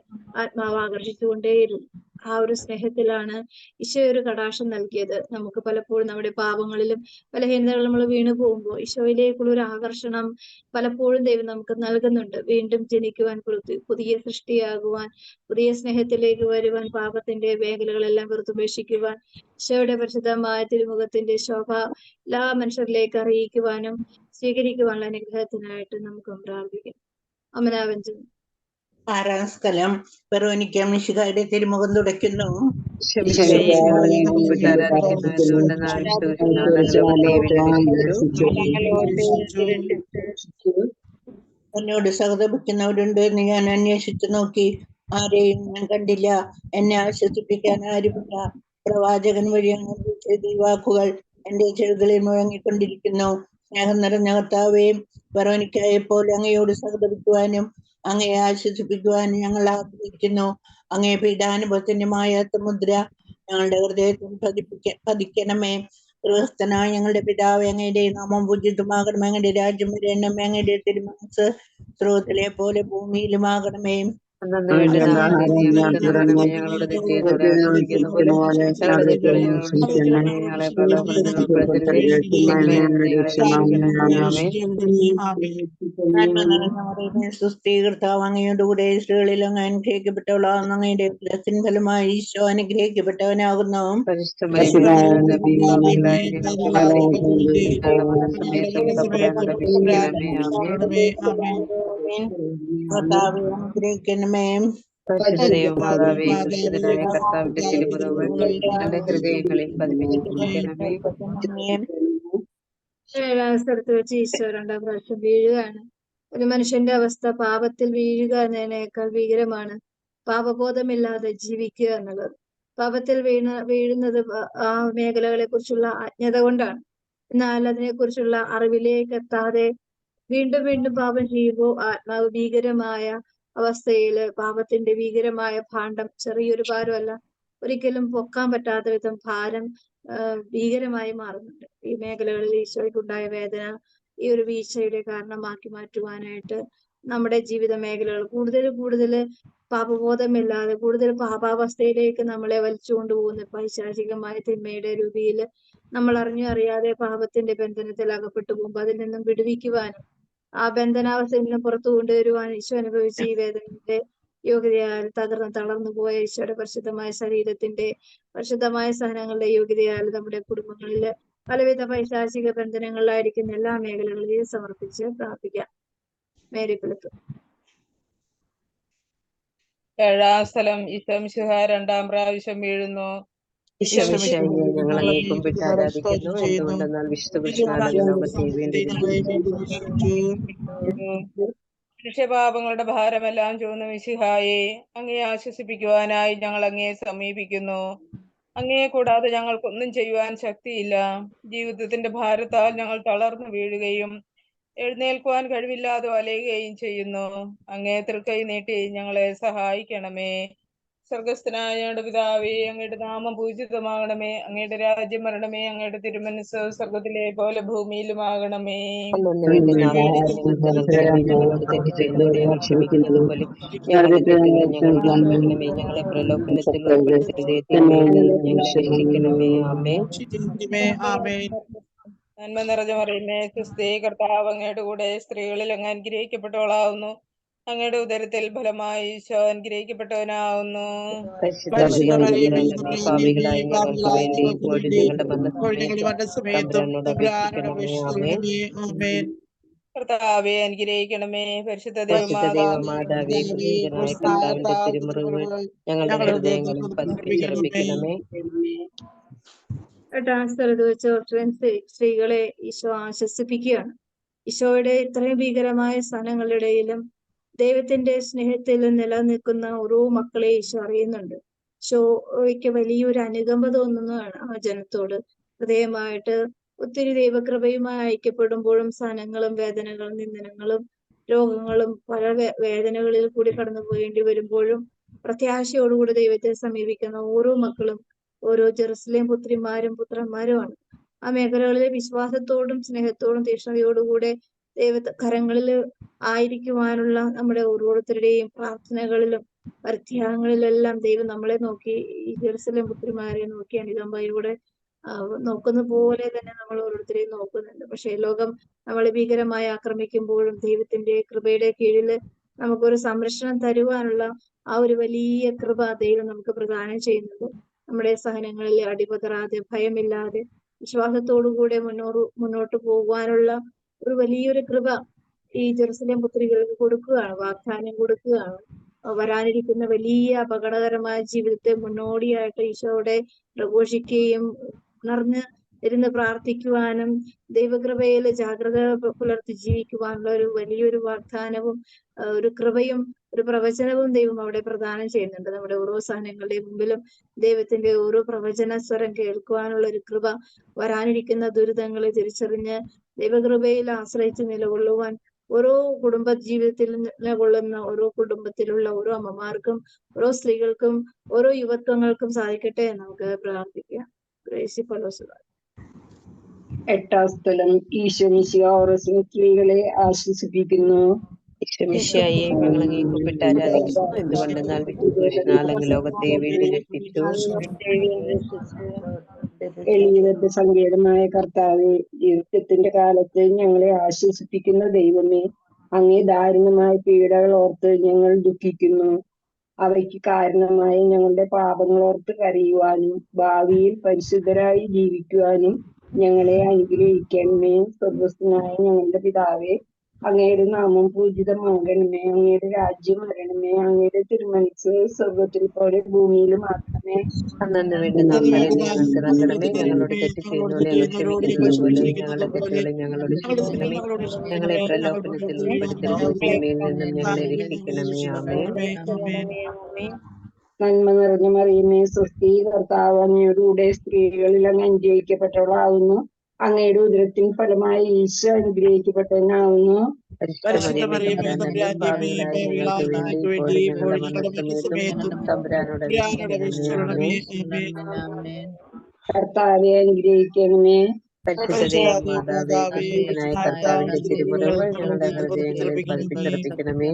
ആത്മാവ് ആകർഷിച്ചുകൊണ്ടേയിരുന്നു. ആ ഒരു സ്നേഹത്തിലാണ് ഈശോ ഒരു കടാക്ഷം നൽകിയത്. നമുക്ക് പലപ്പോഴും നമ്മുടെ പാപങ്ങളിലും ബലഹീനതകളിലും നമ്മൾ വീണു പോകുമ്പോൾ ഈശോയിലേക്കുള്ള ഒരു ആകർഷണം പലപ്പോഴും ദൈവം നമുക്ക് നൽകുന്നുണ്ട്. വീണ്ടും ജനിക്കുവാൻ, പുതിയ സൃഷ്ടിയാകുവാൻ, പുതിയ സ്നേഹത്തിലേക്ക് വരുവാൻ, പാപത്തിന്റെ മേഖലകളെല്ലാം വെറുത്തുപേക്ഷിക്കുവാൻ, ഈശോയുടെ പരിശുദ്ധമായ തിരുമുഖത്തിന്റെ ശോഭ എല്ലാ മനുഷ്യരിലേക്ക് അറിയിക്കുവാനും സ്വീകരിക്കുവാനുള്ള അനുഗ്രഹത്തിനായിട്ട് നമുക്ക് പ്രാർത്ഥിക്കാം. അമനാവഞ്ചൻ. 6-ാം സ്ഥലം വെറോനിക്ക മിശിഹായുടെ തിരുമുഖം തുടയ്ക്കുന്നു. ക്ഷമിക്കണമേ ഞങ്ങൾ അങ്ങേ കുമ്പിട്ട് ആരാധിക്കുന്നു. എന്തുകൊണ്ടെന്നാൽ വിഷ്ണുവിശുനാഥങ്ങളെ വിമർശിച്ചു. എന്നോട് സഹതപിക്കുന്നവരുണ്ട് എന്ന് ഞാൻ അന്വേഷിച്ചു നോക്കി, ആരെയും ഞാൻ കണ്ടില്ല. എന്നെ ആശ്വസിപ്പിക്കാൻ ആരുമില്ല. പ്രവാചകൻ വഴി അങ്ങ് ചെയ്ത ഈ വാക്കുകൾ എന്റെ ചെവികളിൽ മുഴങ്ങിക്കൊണ്ടിരിക്കുന്നു. സ്നേഹം നിറഞ്ഞ കർത്താവേ, വെറോനിക്കായെ പോലെ അങ്ങയോട് സഹതപിക്കുവാനും അങ്ങയെ ആശ്വസിപ്പിക്കുവാനും ഞങ്ങൾ ആഗ്രഹിക്കുന്നു. അങ്ങേ പീഡാനുഭവത്തിന്റെ മായാത്ത മുദ്ര ഞങ്ങളുടെ ഹൃദയത്തിൽ പതിക്കണമേ. ഗൃഹസ്ഥനായ ഞങ്ങളുടെ പിതാവേ, അങ്ങയുടെ നാമം പൂജിതമാകണമേ. അങ്ങയുടെ രാജ്യം വരണമേ. അങ്ങയുടെ തിരുമനസ്സ് സ്രോതത്തിലെ പോലെ ഭൂമിയിലുമാകണമേ. അന്നു വേണ്ട ആഹാരം ഞങ്ങൾക്ക് തരണമേ. ഞങ്ങളുടെ തെറ്റിയതോടെ ക്ഷമിക്കുന്ന പോലെ ഞങ്ങളുടെ തെറ്റുകൾ ഞങ്ങളോട് ക്ഷമിക്കണമേ. ഞങ്ങളെ പ്രലോഭനത്തിൽ ഉൾപ്പെടുത്തരുതേ, ഞങ്ങളെ രക്ഷിക്കണമേ. നന്മ നിറഞ്ഞ മറിയമേ, സുസ്ഥി, കർത്താവ് അങ്ങയുടെ കൂടെ സ്ത്രീകളിൽ അങ്ങ് അനുഗ്രഹിക്കപ്പെട്ടവളാകുന്നു. അങ്ങയുടെ ഉദരത്തിൻ ഫലമായി ഈശോ അനുഗ്രഹിക്കപ്പെട്ടവനാകുന്നു. പരിശുദ്ധ മറിയമേ, പാപികളായ ഞങ്ങൾക്ക് വേണ്ടി സമയത്തും തമ്പുരാനോട് അപേക്ഷിക്കണമേ. ആമേൻ. കർത്താവെ അനുഗ്രഹിക്കണമേ. പരിശുദ്ധ ദൈവമാതാവേ, ക്രൂശിതനായ കർത്താവിന്റെ തിരുമുറിവുകൾ ഞങ്ങളുടെ ഹൃദയങ്ങളിൽ പതിപ്പിച്ചിരിക്കണമേ. ഏഴാം സ്ഥലത്ത് വെച്ച് ഈശോ 2ാം പ്രാവശ്യം വീഴുകയാണ്. ഒരു മനുഷ്യന്റെ അവസ്ഥ പാപത്തിൽ വീഴുക എന്നതിനേക്കാൾ ഭീകരമാണ് പാപബോധമില്ലാതെ ജീവിക്കുക എന്നുള്ളത്. പാപത്തിൽ വീഴുന്നത് ആ മേഖലകളെ കുറിച്ചുള്ള അജ്ഞത കൊണ്ടാണ്. എന്നാൽ അതിനെക്കുറിച്ചുള്ള അറിവിലേക്ക് എത്താതെ വീണ്ടും വീണ്ടും പാപം ചെയ്യുമ്പോൾ ആത്മാവ് ഭീകരമായ അവസ്ഥയില് പാപത്തിന്റെ ഭീകരമായ ഭാണ്ഡം ചെറിയൊരു ഭാരമല്ല, ഒരിക്കലും പൊക്കാൻ പറ്റാത്ത വിധം ഭാരം ഭീകരമായി മാറുന്നുണ്ട്. ഈ മേഖലകളിൽ ഈശോയ്ക്കുണ്ടായ വേദന ഈ ഒരു വീഴ്ചയുടെ കാരണമാക്കി മാറ്റുവാനായിട്ട് നമ്മുടെ ജീവിത മേഖലകൾ കൂടുതൽ പാപബോധമില്ലാതെ കൂടുതൽ പാപാവസ്ഥയിലേക്ക് നമ്മളെ വലിച്ചു കൊണ്ടുപോകുന്ന പൈശാചികമായ തിന്മയുടെ രൂപയിൽ നമ്മൾ അറിയാതെ പാപത്തിന്റെ ബന്ധനത്തിൽ അകപ്പെട്ടു പോകുമ്പോൾ അതിൽ നിന്നും വിടുവിക്കുവാനും ആ ബന്ധനാവസ്ഥയിൽ നിന്ന് പുറത്തു കൊണ്ടുവരുവാനും ഈശോ അനുഭവിച്ച ഈ വേദനയുടെ യോഗ്യതയാൽ തളർന്നു പോയ ഈശോയുടെ പരിശുദ്ധമായ ശരീരത്തിന്റെ പരിശുദ്ധമായ സഹനങ്ങളുടെ യോഗ്യതയാൽ നമ്മുടെ കുടുംബങ്ങളിൽ പലവിധ പൈശാചിക ബന്ധനങ്ങളിലായിരിക്കുന്ന എല്ലാ മേഖലകളിലും സമർപ്പിച്ച് പ്രാർത്ഥിക്കാം. മേരി പിളുത്തു. ഏഴാം സ്ഥലം ഈശോമിശിഹാ 2ാം പ്രാവശ്യം വീഴുന്നു. ഞങ്ങൾ അങ്ങേ കുമ്പിട്ട് ആരാധിക്കുന്നു. എന്തുകൊണ്ടെന്നാൽ വിശുദ്ധ കൃഷ്ണനാഥൻ ലോകത്തെ വീണ്ടും മനുഷ്യപാപങ്ങളുടെ ഭാരമെല്ലാം ചുമന്ന മിശിഹായെ, അങ്ങേ ആശ്വസിപ്പിക്കുവാനായി ഞങ്ങൾ അങ്ങയെ സമീപിക്കുന്നു. അങ്ങയെ കൂടാതെ ഞങ്ങൾക്കൊന്നും ചെയ്യുവാൻ ശക്തിയില്ല. ജീവിതത്തിന്റെ ഭാരത്താൽ ഞങ്ങൾ തളർന്നു വീഴുകയും എഴുന്നേൽക്കുവാൻ കഴിവില്ലാതെ വലയുകയും ചെയ്യുന്നു. അങ്ങേ തൃക്കൈ നീട്ടി ഞങ്ങളെ സഹായിക്കണമേ. സ്വർഗസ്ഥനായ ഞങ്ങളുടെ പിതാവേ, അങ്ങയുടെ നാമം പൂജിതമാകണമേ. അങ്ങയുടെ രാജ്യം വരണമേ. അങ്ങയുടെ തിരുമനസ്സ് സ്വർഗത്തിലെ പോലെ ഭൂമിയിലുമാകണമേ. ഞങ്ങളോട് തെറ്റ് ചെയ്യുന്നവരെ ഞങ്ങൾ ക്ഷമിക്കുന്നത് പോലെ ഞങ്ങളുടെ തെറ്റുകളെ ഞങ്ങളോട് ക്ഷമിക്കണമേ. ഞങ്ങളെ പ്രലോഭനത്തിൽ ഉൾപ്പെടുത്തരുതേ, തിന്മയിൽ നിന്ന് ഞങ്ങളെ രക്ഷിക്കണമേ. ആമേൻ. നന്മ നിറഞ്ഞ മറിയമേ, ക്രിസ്തേ, കർത്താവ് അങ്ങയുടെ കൂടെ സ്ത്രീകളിൽ അങ്ങ് അനുഗ്രഹിക്കപ്പെട്ടവളാവുന്നു. അങ്ങയുടെ ഉദരത്തിൽ ഫലമായി ഈശോ അനുഗ്രഹിക്കപ്പെട്ടവനാവുന്നു. പാപികളായ ഞങ്ങൾക്ക് വേണ്ടി ഇപ്പോഴും ഞങ്ങളുടെ മരണസമയത്തും അപേക്ഷിക്കണമേ. ആമേൻ. കർത്താവെ അനുഗ്രഹിക്കണമേ. പരിശുദ്ധ ദൈവമാതാവേ, ക്രൂശിതനായ കർത്താവിന്റെ തിരുമുറിവുകൾ ഞങ്ങളുടെ ഹൃദയങ്ങളിൽ പതിപ്പിച്ചുറപ്പിക്കണമേ. 8ാം സ്ഥലത്ത് വെച്ച് ഓർത്തഡോക്സ് സ്ത്രീകളെ ഈശോ ആശ്വസിപ്പിക്കുകയാണ്. ഈശോയുടെ ഇത്രയും ഭീകരമായ സ്ഥാനങ്ങളിടയിലും ദൈവത്തിന്റെ സ്നേഹത്തിൽ നിലനിൽക്കുന്ന ഓരോ മക്കളെ ഈശോ അറിയുന്നുണ്ട്. ഈശോയ്ക്ക് വലിയൊരു അനുകമ്പ തോന്നുന്നതാണ് ആ ജനത്തോട്. ഹൃദയമായിട്ട് ഒത്തിരി ദൈവകൃപയുമായി ഐക്യപ്പെടുമ്പോഴും സഹനങ്ങളും വേദനകളും നിന്ദനങ്ങളും രോഗങ്ങളും പല വേദനകളിൽ കൂടി കടന്നു പോകേണ്ടി വരുമ്പോഴും പ്രത്യാശയോടുകൂടി ദൈവത്തെ സമീപിക്കുന്ന ഓരോ മക്കളും ഓരോ ജെറുസലേം പുത്രിമാരും പുത്രന്മാരുമാണ്. ആ മേഖലകളിലെ വിശ്വാസത്തോടും സ്നേഹത്തോടും തീക്ഷ്ണതയോടുകൂടെ കരങ്ങളിൽ ആയിരിക്കുവാനുള്ള നമ്മുടെ ഓരോരുത്തരുടെയും പ്രാർത്ഥനകളിലും പരിത്യാഗങ്ങളിലെല്ലാം ദൈവം നമ്മളെ നോക്കി ഈ ജെറുസലേം പുത്രിമാരെ നോക്കി അനുകമ്പയോടെ നോക്കുന്ന പോലെ തന്നെ നമ്മൾ ഓരോരുത്തരെയും നോക്കുന്നുണ്ട്. പക്ഷേ ലോകം നമ്മളെ ഭീകരമായി ആക്രമിക്കുമ്പോഴും ദൈവത്തിന്റെ കൃപയുടെ കീഴിൽ നമുക്കൊരു സംരക്ഷണം തരുവാനുള്ള ആ ഒരു വലിയ കൃപ ദൈവം നമുക്ക് പ്രദാനം ചെയ്യുന്നത്. നമ്മുടെ സഹനങ്ങളിൽ അടിപതറാതെ ഭയമില്ലാതെ വിശ്വാസത്തോടുകൂടെ മുന്നോട്ട് പോകുവാനുള്ള ഒരു വലിയൊരു കൃപ ഈ ജെറുസലേം പുത്രികൾക്ക് കൊടുക്കുകയാണ്, വാഗ്ദാനം കൊടുക്കുകയാണ്. വരാനിരിക്കുന്ന വലിയ അപകടകരമായ ജീവിതത്തെ മുന്നോടിയായിട്ട് ഈശോയുടെ പ്രഘോഷിക്കുകയും ഉണർന്ന് ഇരുന്ന് പ്രാർത്ഥിക്കുവാനും ദൈവകൃപയിൽ ജാഗ്രത പുലർത്തി ജീവിക്കുവാനുള്ള ഒരു വലിയൊരു വാഗ്ദാനവും ഒരു കൃപയും ഒരു പ്രവചനവും ദൈവം അവിടെ പ്രദാനം ചെയ്യുന്നുണ്ട്. നമ്മുടെ ഓരോ സാധനങ്ങളുടെ മുമ്പിലും ദൈവത്തിന്റെ ഓരോ പ്രവചന സ്വരം കേൾക്കുവാനുള്ള ഒരു കൃപ, വരാനിരിക്കുന്ന ദുരിതങ്ങളെ തിരിച്ചറിഞ്ഞ് ദൈവകൃപയിൽ ആശ്രയിച്ച് നിലകൊള്ളുവാൻ ഓരോ കുടുംബ ജീവിതത്തിൽ നിലകൊള്ളുന്ന ഓരോ കുടുംബത്തിലുള്ള ഓരോ അമ്മമാർക്കും ഓരോ സ്ത്രീകൾക്കും ഓരോ യുവത്വങ്ങൾക്കും സാധിക്കട്ടെ എന്ന് നമുക്ക് പ്രാർത്ഥിക്കാം. എട്ടാം സ്ഥലം ഈശോമിശിഹ ഓരോ സ്ത്രീകളെ ആശ്വസിപ്പിക്കുന്നു. ഈശോമിശിഹായെ ഞങ്ങൾ അങ്ങേ കുമ്പിട്ട് ആരാധിക്കുന്നു. എന്തുകൊണ്ടെന്നാൽ വിശുദ്ധ അങ്ങ് ലോകത്തെ വീണ്ടും രക്ഷിച്ചു. എളിയവരുടെ സങ്കേതമായ കർത്താവെ, ജീവിതത്തിന്റെ കാലത്ത് ഞങ്ങളെ ആശ്വസിപ്പിക്കുന്ന ദൈവമേ, അങ്ങേ ദാരുണമായ പീഡകൾ ഓർത്ത് ഞങ്ങൾ ദുഃഖിക്കുന്നു. അവയ്ക്ക് കാരണമായ ഞങ്ങളുടെ പാപങ്ങൾ ഓർത്ത് കരയുവാനും ഭാവിയിൽ പരിശുദ്ധരായി ജീവിക്കുവാനും ഞങ്ങളെ അനുഗ്രഹിക്കണമേ. സ്വർഗ്ഗസ്ഥനായ ഞങ്ങളുടെ പിതാവേ, അങ്ങയുടെ നാമം പൂജിതമാകണമേ. അങ്ങയുടെ രാജ്യം വരണമേ. അങ്ങയുടെ തിരുമനസ്സ് സ്വർഗത്തിൽ പോലെ ഭൂമിയിലും ആക്കണമേ. അന്നു വേണ്ടുന്ന ആഹാരം ഞങ്ങൾക്ക് തരണമേ. ഞങ്ങളോട് തെറ്റ് ചെയ്യുന്നവരെ ഞങ്ങൾ ക്ഷമിക്കുന്നത് പോലെ ഞങ്ങളുടെ തെറ്റുകളെ ഞങ്ങളോട് ക്ഷമിക്കണമേ. ഞങ്ങളെ പ്രലോഭനത്തിൽ ഉൾപ്പെടുത്തരുത്, തിന്മയിൽ നിന്നും ഞങ്ങളെ രക്ഷിക്കണമേ. ആമേൻ. നന്മ നിറഞ്ഞ മറിയമേ, സ്വസ്തി, കർത്താവ് അങ്ങയോടുകൂടെ സ്ത്രീകളിൽ അങ്ങ് അനുഗ്രഹിക്കപ്പെട്ടവളാകുന്നു. അങ്ങയുടെ ഉദരത്തിൻ ഫലമായി ഈശോ അനുഗ്രഹിക്കപ്പെട്ടവനാകുന്നു. പരിശുദ്ധ മറിയമേ തമ്പുരാന്റിയമ്മേ, ഞങ്ങൾക്ക് വേണ്ടി ഇപ്പോഴും ഞങ്ങളുടെ മരണസമയത്തും തമ്പുരാനോട് അപേക്ഷിക്കണമേ. ആമേൻ. കർത്താവെ അനുഗ്രഹിക്കണമേ. പരിശുദ്ധ മാതാവേ, പരിശുദ്ധനായ കർത്താവിന്റെ തിരുമുറകൾ ഞങ്ങളുടെ ഹൃദയങ്ങളിൽ പതിപ്പിച്ചുറപ്പിക്കണമേ.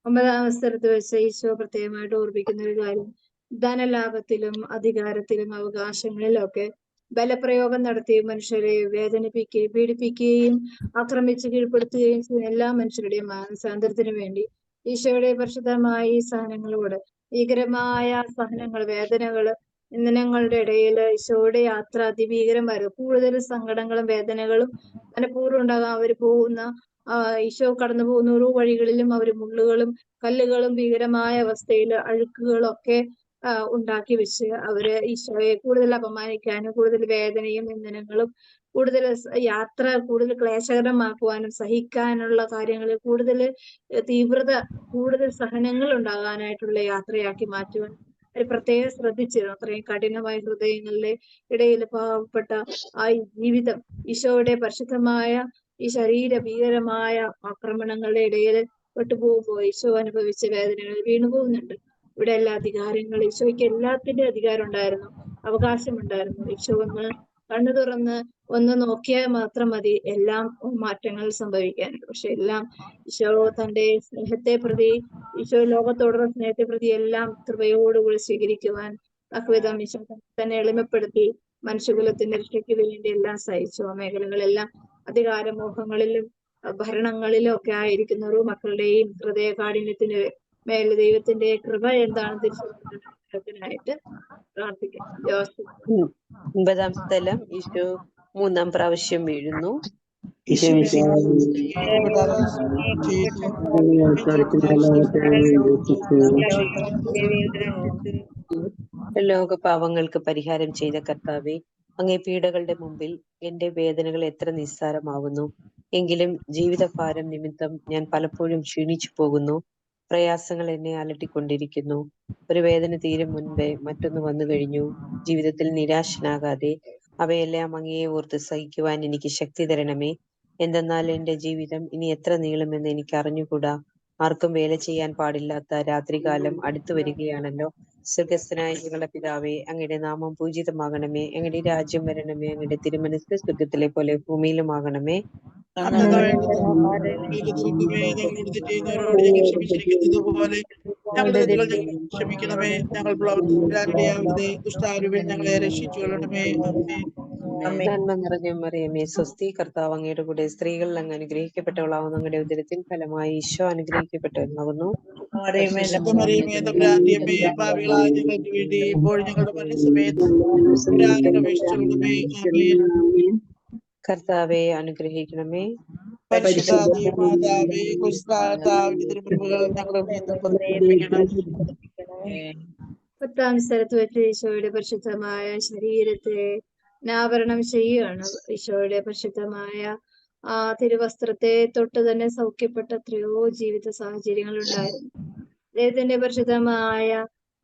9ാം അവസരത്ത് വെച്ച് ഈശോ പ്രത്യേകമായിട്ട് ഓർപ്പിക്കുന്ന ഒരു കാര്യം, ധനലാഭത്തിലും അധികാരത്തിലും അവകാശങ്ങളിലും ഒക്കെ ബലപ്രയോഗം നടത്തി മനുഷ്യരെ വേദനിപ്പിക്കുകയും പീഡിപ്പിക്കുകയും ആക്രമിച്ച് കീഴ്പ്പെടുത്തുകയും ചെയ്യുന്ന എല്ലാ മനുഷ്യരുടെയും മാനസാന്തരത്തിന് വേണ്ടി ഈശോയുടെ പരിശുദ്ധമായ ഈ സഹനങ്ങളോട്, ഭീകരമായ സഹനങ്ങൾ, വേദനകള്, നിന്ദനങ്ങളുടെ ഇടയിൽ ഈശോയുടെ യാത്ര അതിഭീകരമായിരുന്നു. കൂടുതൽ സങ്കടങ്ങളും വേദനകളും മനഃപൂർവ്വം ഉണ്ടാകാം. അവർ പോകുന്ന ഈശോ കടന്നു പോകുന്ന ഓരോ വഴികളിലും അവർ മുള്ളുകളും കല്ലുകളും ഭീകരമായ അവസ്ഥയിൽ അഴുക്കുകളും ഒക്കെ ഉണ്ടാക്കി വെച്ച് അവര് ഈശോയെ കൂടുതൽ അപമാനിക്കാനും കൂടുതൽ വേദനയും നിന്ദനങ്ങളും കൂടുതൽ യാത്ര കൂടുതൽ ക്ലേശകരമാക്കുവാനും സഹിക്കാനുള്ള കാര്യങ്ങളിൽ കൂടുതൽ തീവ്രത, കൂടുതൽ സഹനങ്ങൾ ഉണ്ടാകാനായിട്ടുള്ള യാത്രയാക്കി മാറ്റുവാൻ അവർ പ്രത്യേകം ശ്രദ്ധിച്ചിരുന്നു. അത്രയും കഠിനമായ ഹൃദയങ്ങളുടെ ഇടയിൽ പാവപ്പെട്ട ആ ജീവിതം ഈശോയുടെ പരിശുദ്ധമായ ഈ ശരീര ഭീകരമായ ആക്രമണങ്ങളുടെ ഇടയിൽ പെട്ടുപോകുമ്പോൾ ഈശോ അനുഭവിച്ച വേദനകളിൽ വീണുപോകുന്നുണ്ട്. ഇവിടെ എല്ലാ അധികാരങ്ങളും, ഈശോയ്ക്ക് എല്ലാത്തിന്റെ അധികാരം ഉണ്ടായിരുന്നു, അവകാശമുണ്ടായിരുന്നു. ഈശോ ഒന്ന് കണ്ണു തുറന്ന് ഒന്ന് നോക്കിയാൽ മാത്രം മതി എല്ലാം മാറ്റങ്ങൾ സംഭവിക്കാനുണ്ട്. പക്ഷെ എല്ലാം ഈശോ തന്റെ സ്നേഹത്തെ പ്രതി, ഈശോ ലോകത്തോടുള്ള സ്നേഹത്തെ പ്രതി എല്ലാം കൃപയോടുകൂടി സ്വീകരിക്കുവാൻ തക്കവിധം ഈശോ തന്നെ എളിമപ്പെടുത്തി മനുഷ്യകുലത്തിന്റെ രക്ഷയ്ക്ക് വേണ്ടി എല്ലാം സഹിച്ചു. ആ മേഖലകളെല്ലാം അധികാരമോഹങ്ങളിലും ഭരണങ്ങളിലും ഒക്കെ ആയിരിക്കുന്ന ഓരോ മക്കളുടെയും ഹൃദയകാഠിന്യത്തിന് മേൽ ദൈവത്തിന്റെ കൃപ എന്താണെന്ന് തിരിച്ചറിയാനായിട്ട് പ്രാർത്ഥിക്കാം. 9ാം സ്ഥലം ഈശോ 3ാം പ്രാവശ്യം വീഴുന്നു. ലോകപാവങ്ങൾക്ക് പരിഹാരം ചെയ്ത കർത്താവേ, അങ്ങേ പീഡകളുടെ മുമ്പിൽ എന്റെ വേദനകൾ എത്ര നിസ്സാരമാവുന്നു. എങ്കിലും ജീവിതഭാരം നിമിത്തം ഞാൻ പലപ്പോഴും ക്ഷീണിച്ചു പോകുന്നു. പ്രയാസങ്ങൾ എന്നെ അലട്ടിക്കൊണ്ടിരിക്കുന്നു. ഒരു വേദന തീരും മുൻപേ മറ്റൊന്ന് വന്നു കഴിഞ്ഞു. ജീവിതത്തിൽ നിരാശനാകാതെ അവയെല്ലാം അങ്ങയെ ഓർത്ത് സഹിക്കുവാൻ എനിക്ക് ശക്തി തരണമേ. എന്തെന്നാൽ എന്റെ ജീവിതം ഇനി എത്ര നീളുമെന്ന് എനിക്ക് അറിഞ്ഞുകൂടാ. ആർക്കും വേല ചെയ്യാൻ പാടില്ലാത്ത രാത്രികാലം അടുത്തു വരികയാണല്ലോ. സ്വർഗസ്ഥനായ ഞങ്ങളുടെ പിതാവേ, അങ്ങയുടെ നാമം പൂജിതമാകണമേ. അങ്ങയുടെ രാജ്യം വരണമേ. അങ്ങയുടെ തിരുമനസ്സ് സ്വർഗത്തിലെ പോലെ ഭൂമിയിലുമാകണമേ. ഞങ്ങളോട് ക്ഷമിച്ചിരിക്കുന്നത് പോലെ ഞങ്ങളുടെ തെറ്റുകൾ ഞങ്ങൾ ക്ഷമിക്കണമേ. ഞങ്ങൾ പ്രവർത്തിക്കാനിടയാവരുതേ, ദുഷ്ടാരൂപിൽ ഞങ്ങളെ രക്ഷിച്ചുകൊള്ളണമേ. നന്മ നിറഞ്ഞ മറിയമേ, സ്വസ്തി, കർത്താവ് അങ്ങയുടെ കൂടെ സ്ത്രീകളിൽ അങ്ങ് അനുഗ്രഹിക്കപ്പെട്ടവളാവുന്നു. അങ്ങയുടെ ഉദരത്തിൻ ഫലമായി ഈശോ അനുഗ്രഹിക്കപ്പെട്ടവനാകുന്നു. ഭാവികളായ ഞങ്ങൾക്ക് വേണ്ടി ഇപ്പോൾ ഞങ്ങളുടെ മരണസമയത്തും കർത്താവെ അനുഗ്രഹിക്കണമേ. പരിശുദ്ധ ദൈവമാതാവേ, കുരിശുതാവിന്റെ തിരുമുറിവുകൾ ഞങ്ങളുടെ ഹൃദയത്തിൽ പതിപ്പിക്കണം. പത്താം സ്ഥലത്ത് വെച്ച് ഈശോയുടെ പരിശുദ്ധമായ ശരീരത്തെ അനാവരണം ചെയ്യുകയാണ്. ഈശോയുടെ പരിശുദ്ധമായ ആ തിരുവസ്ത്രത്തെ തൊട്ട് തന്നെ സൗഖ്യപ്പെട്ട എത്രയോ ജീവിത സാഹചര്യങ്ങൾ ഉണ്ടായിരുന്നു. അദ്ദേഹത്തിന്റെ പരിശുദ്ധമായ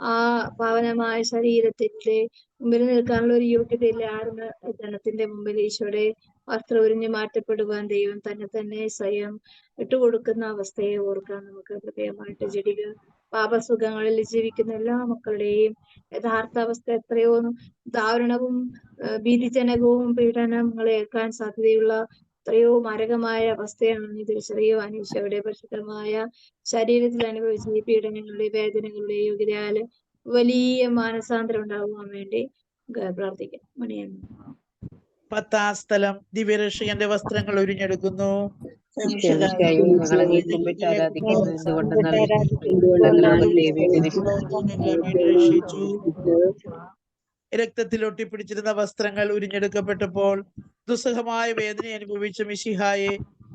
ആ പാവനമായ ശരീരത്തിന്റെ മുമ്പിൽ നിൽക്കാനുള്ള ഒരു യോഗ്യതയില്ലായിരുന്നു ജനത്തിന്റെ മുമ്പിൽ ഈശോയുടെ വസ്ത്രം ഉരിഞ്ഞു മാറ്റപ്പെടുവാൻ ദൈവം തന്നെ സ്വയം വിട്ടുകൊടുക്കുന്ന അവസ്ഥയെ ഓർക്കാൻ നമുക്ക് ഹൃദയമായിട്ട് ജഡിക പാപസുഖങ്ങളിൽ ജീവിക്കുന്ന എല്ലാ മക്കളുടെയും യഥാർത്ഥ അവസ്ഥ എത്രയോ ദാരുണവും ഭീതിജനകവും പീഡനങ്ങളെ ഏൽക്കാൻ സാധ്യതയുള്ള എത്രയോ മാരകമായ അവസ്ഥയാണ് തിരിച്ചറിയുവാൻ ഈശോയുടെ പരിശുദ്ധമായ ശരീരത്തിൽ അനുഭവിച്ച ഈ പീഡനങ്ങളുടെ വേദനകളുടെ യോഗ്യതയാല് വലിയ മാനസാന്തരം ഉണ്ടാകുവാൻ വേണ്ടി പ്രാർത്ഥിക്കാം. മണിയാണ്. പത്താം സ്ഥലം ദിവ്യരക്ഷകന്റെ വസ്ത്രങ്ങൾ ഉരിഞ്ഞെടുക്കുന്നു. ഞങ്ങളെ കുമ്പിട്ട് ആരാധിക്കുന്നു. രക്ഷിച്ചു. രക്തത്തിൽ ഒട്ടിപ്പിടിച്ചിരുന്ന വസ്ത്രങ്ങൾ ഉരിഞ്ഞെടുക്കപ്പെട്ടപ്പോൾ ദുസ്സഹമായ വേദന അനുഭവിച്ച മിശിഹായെ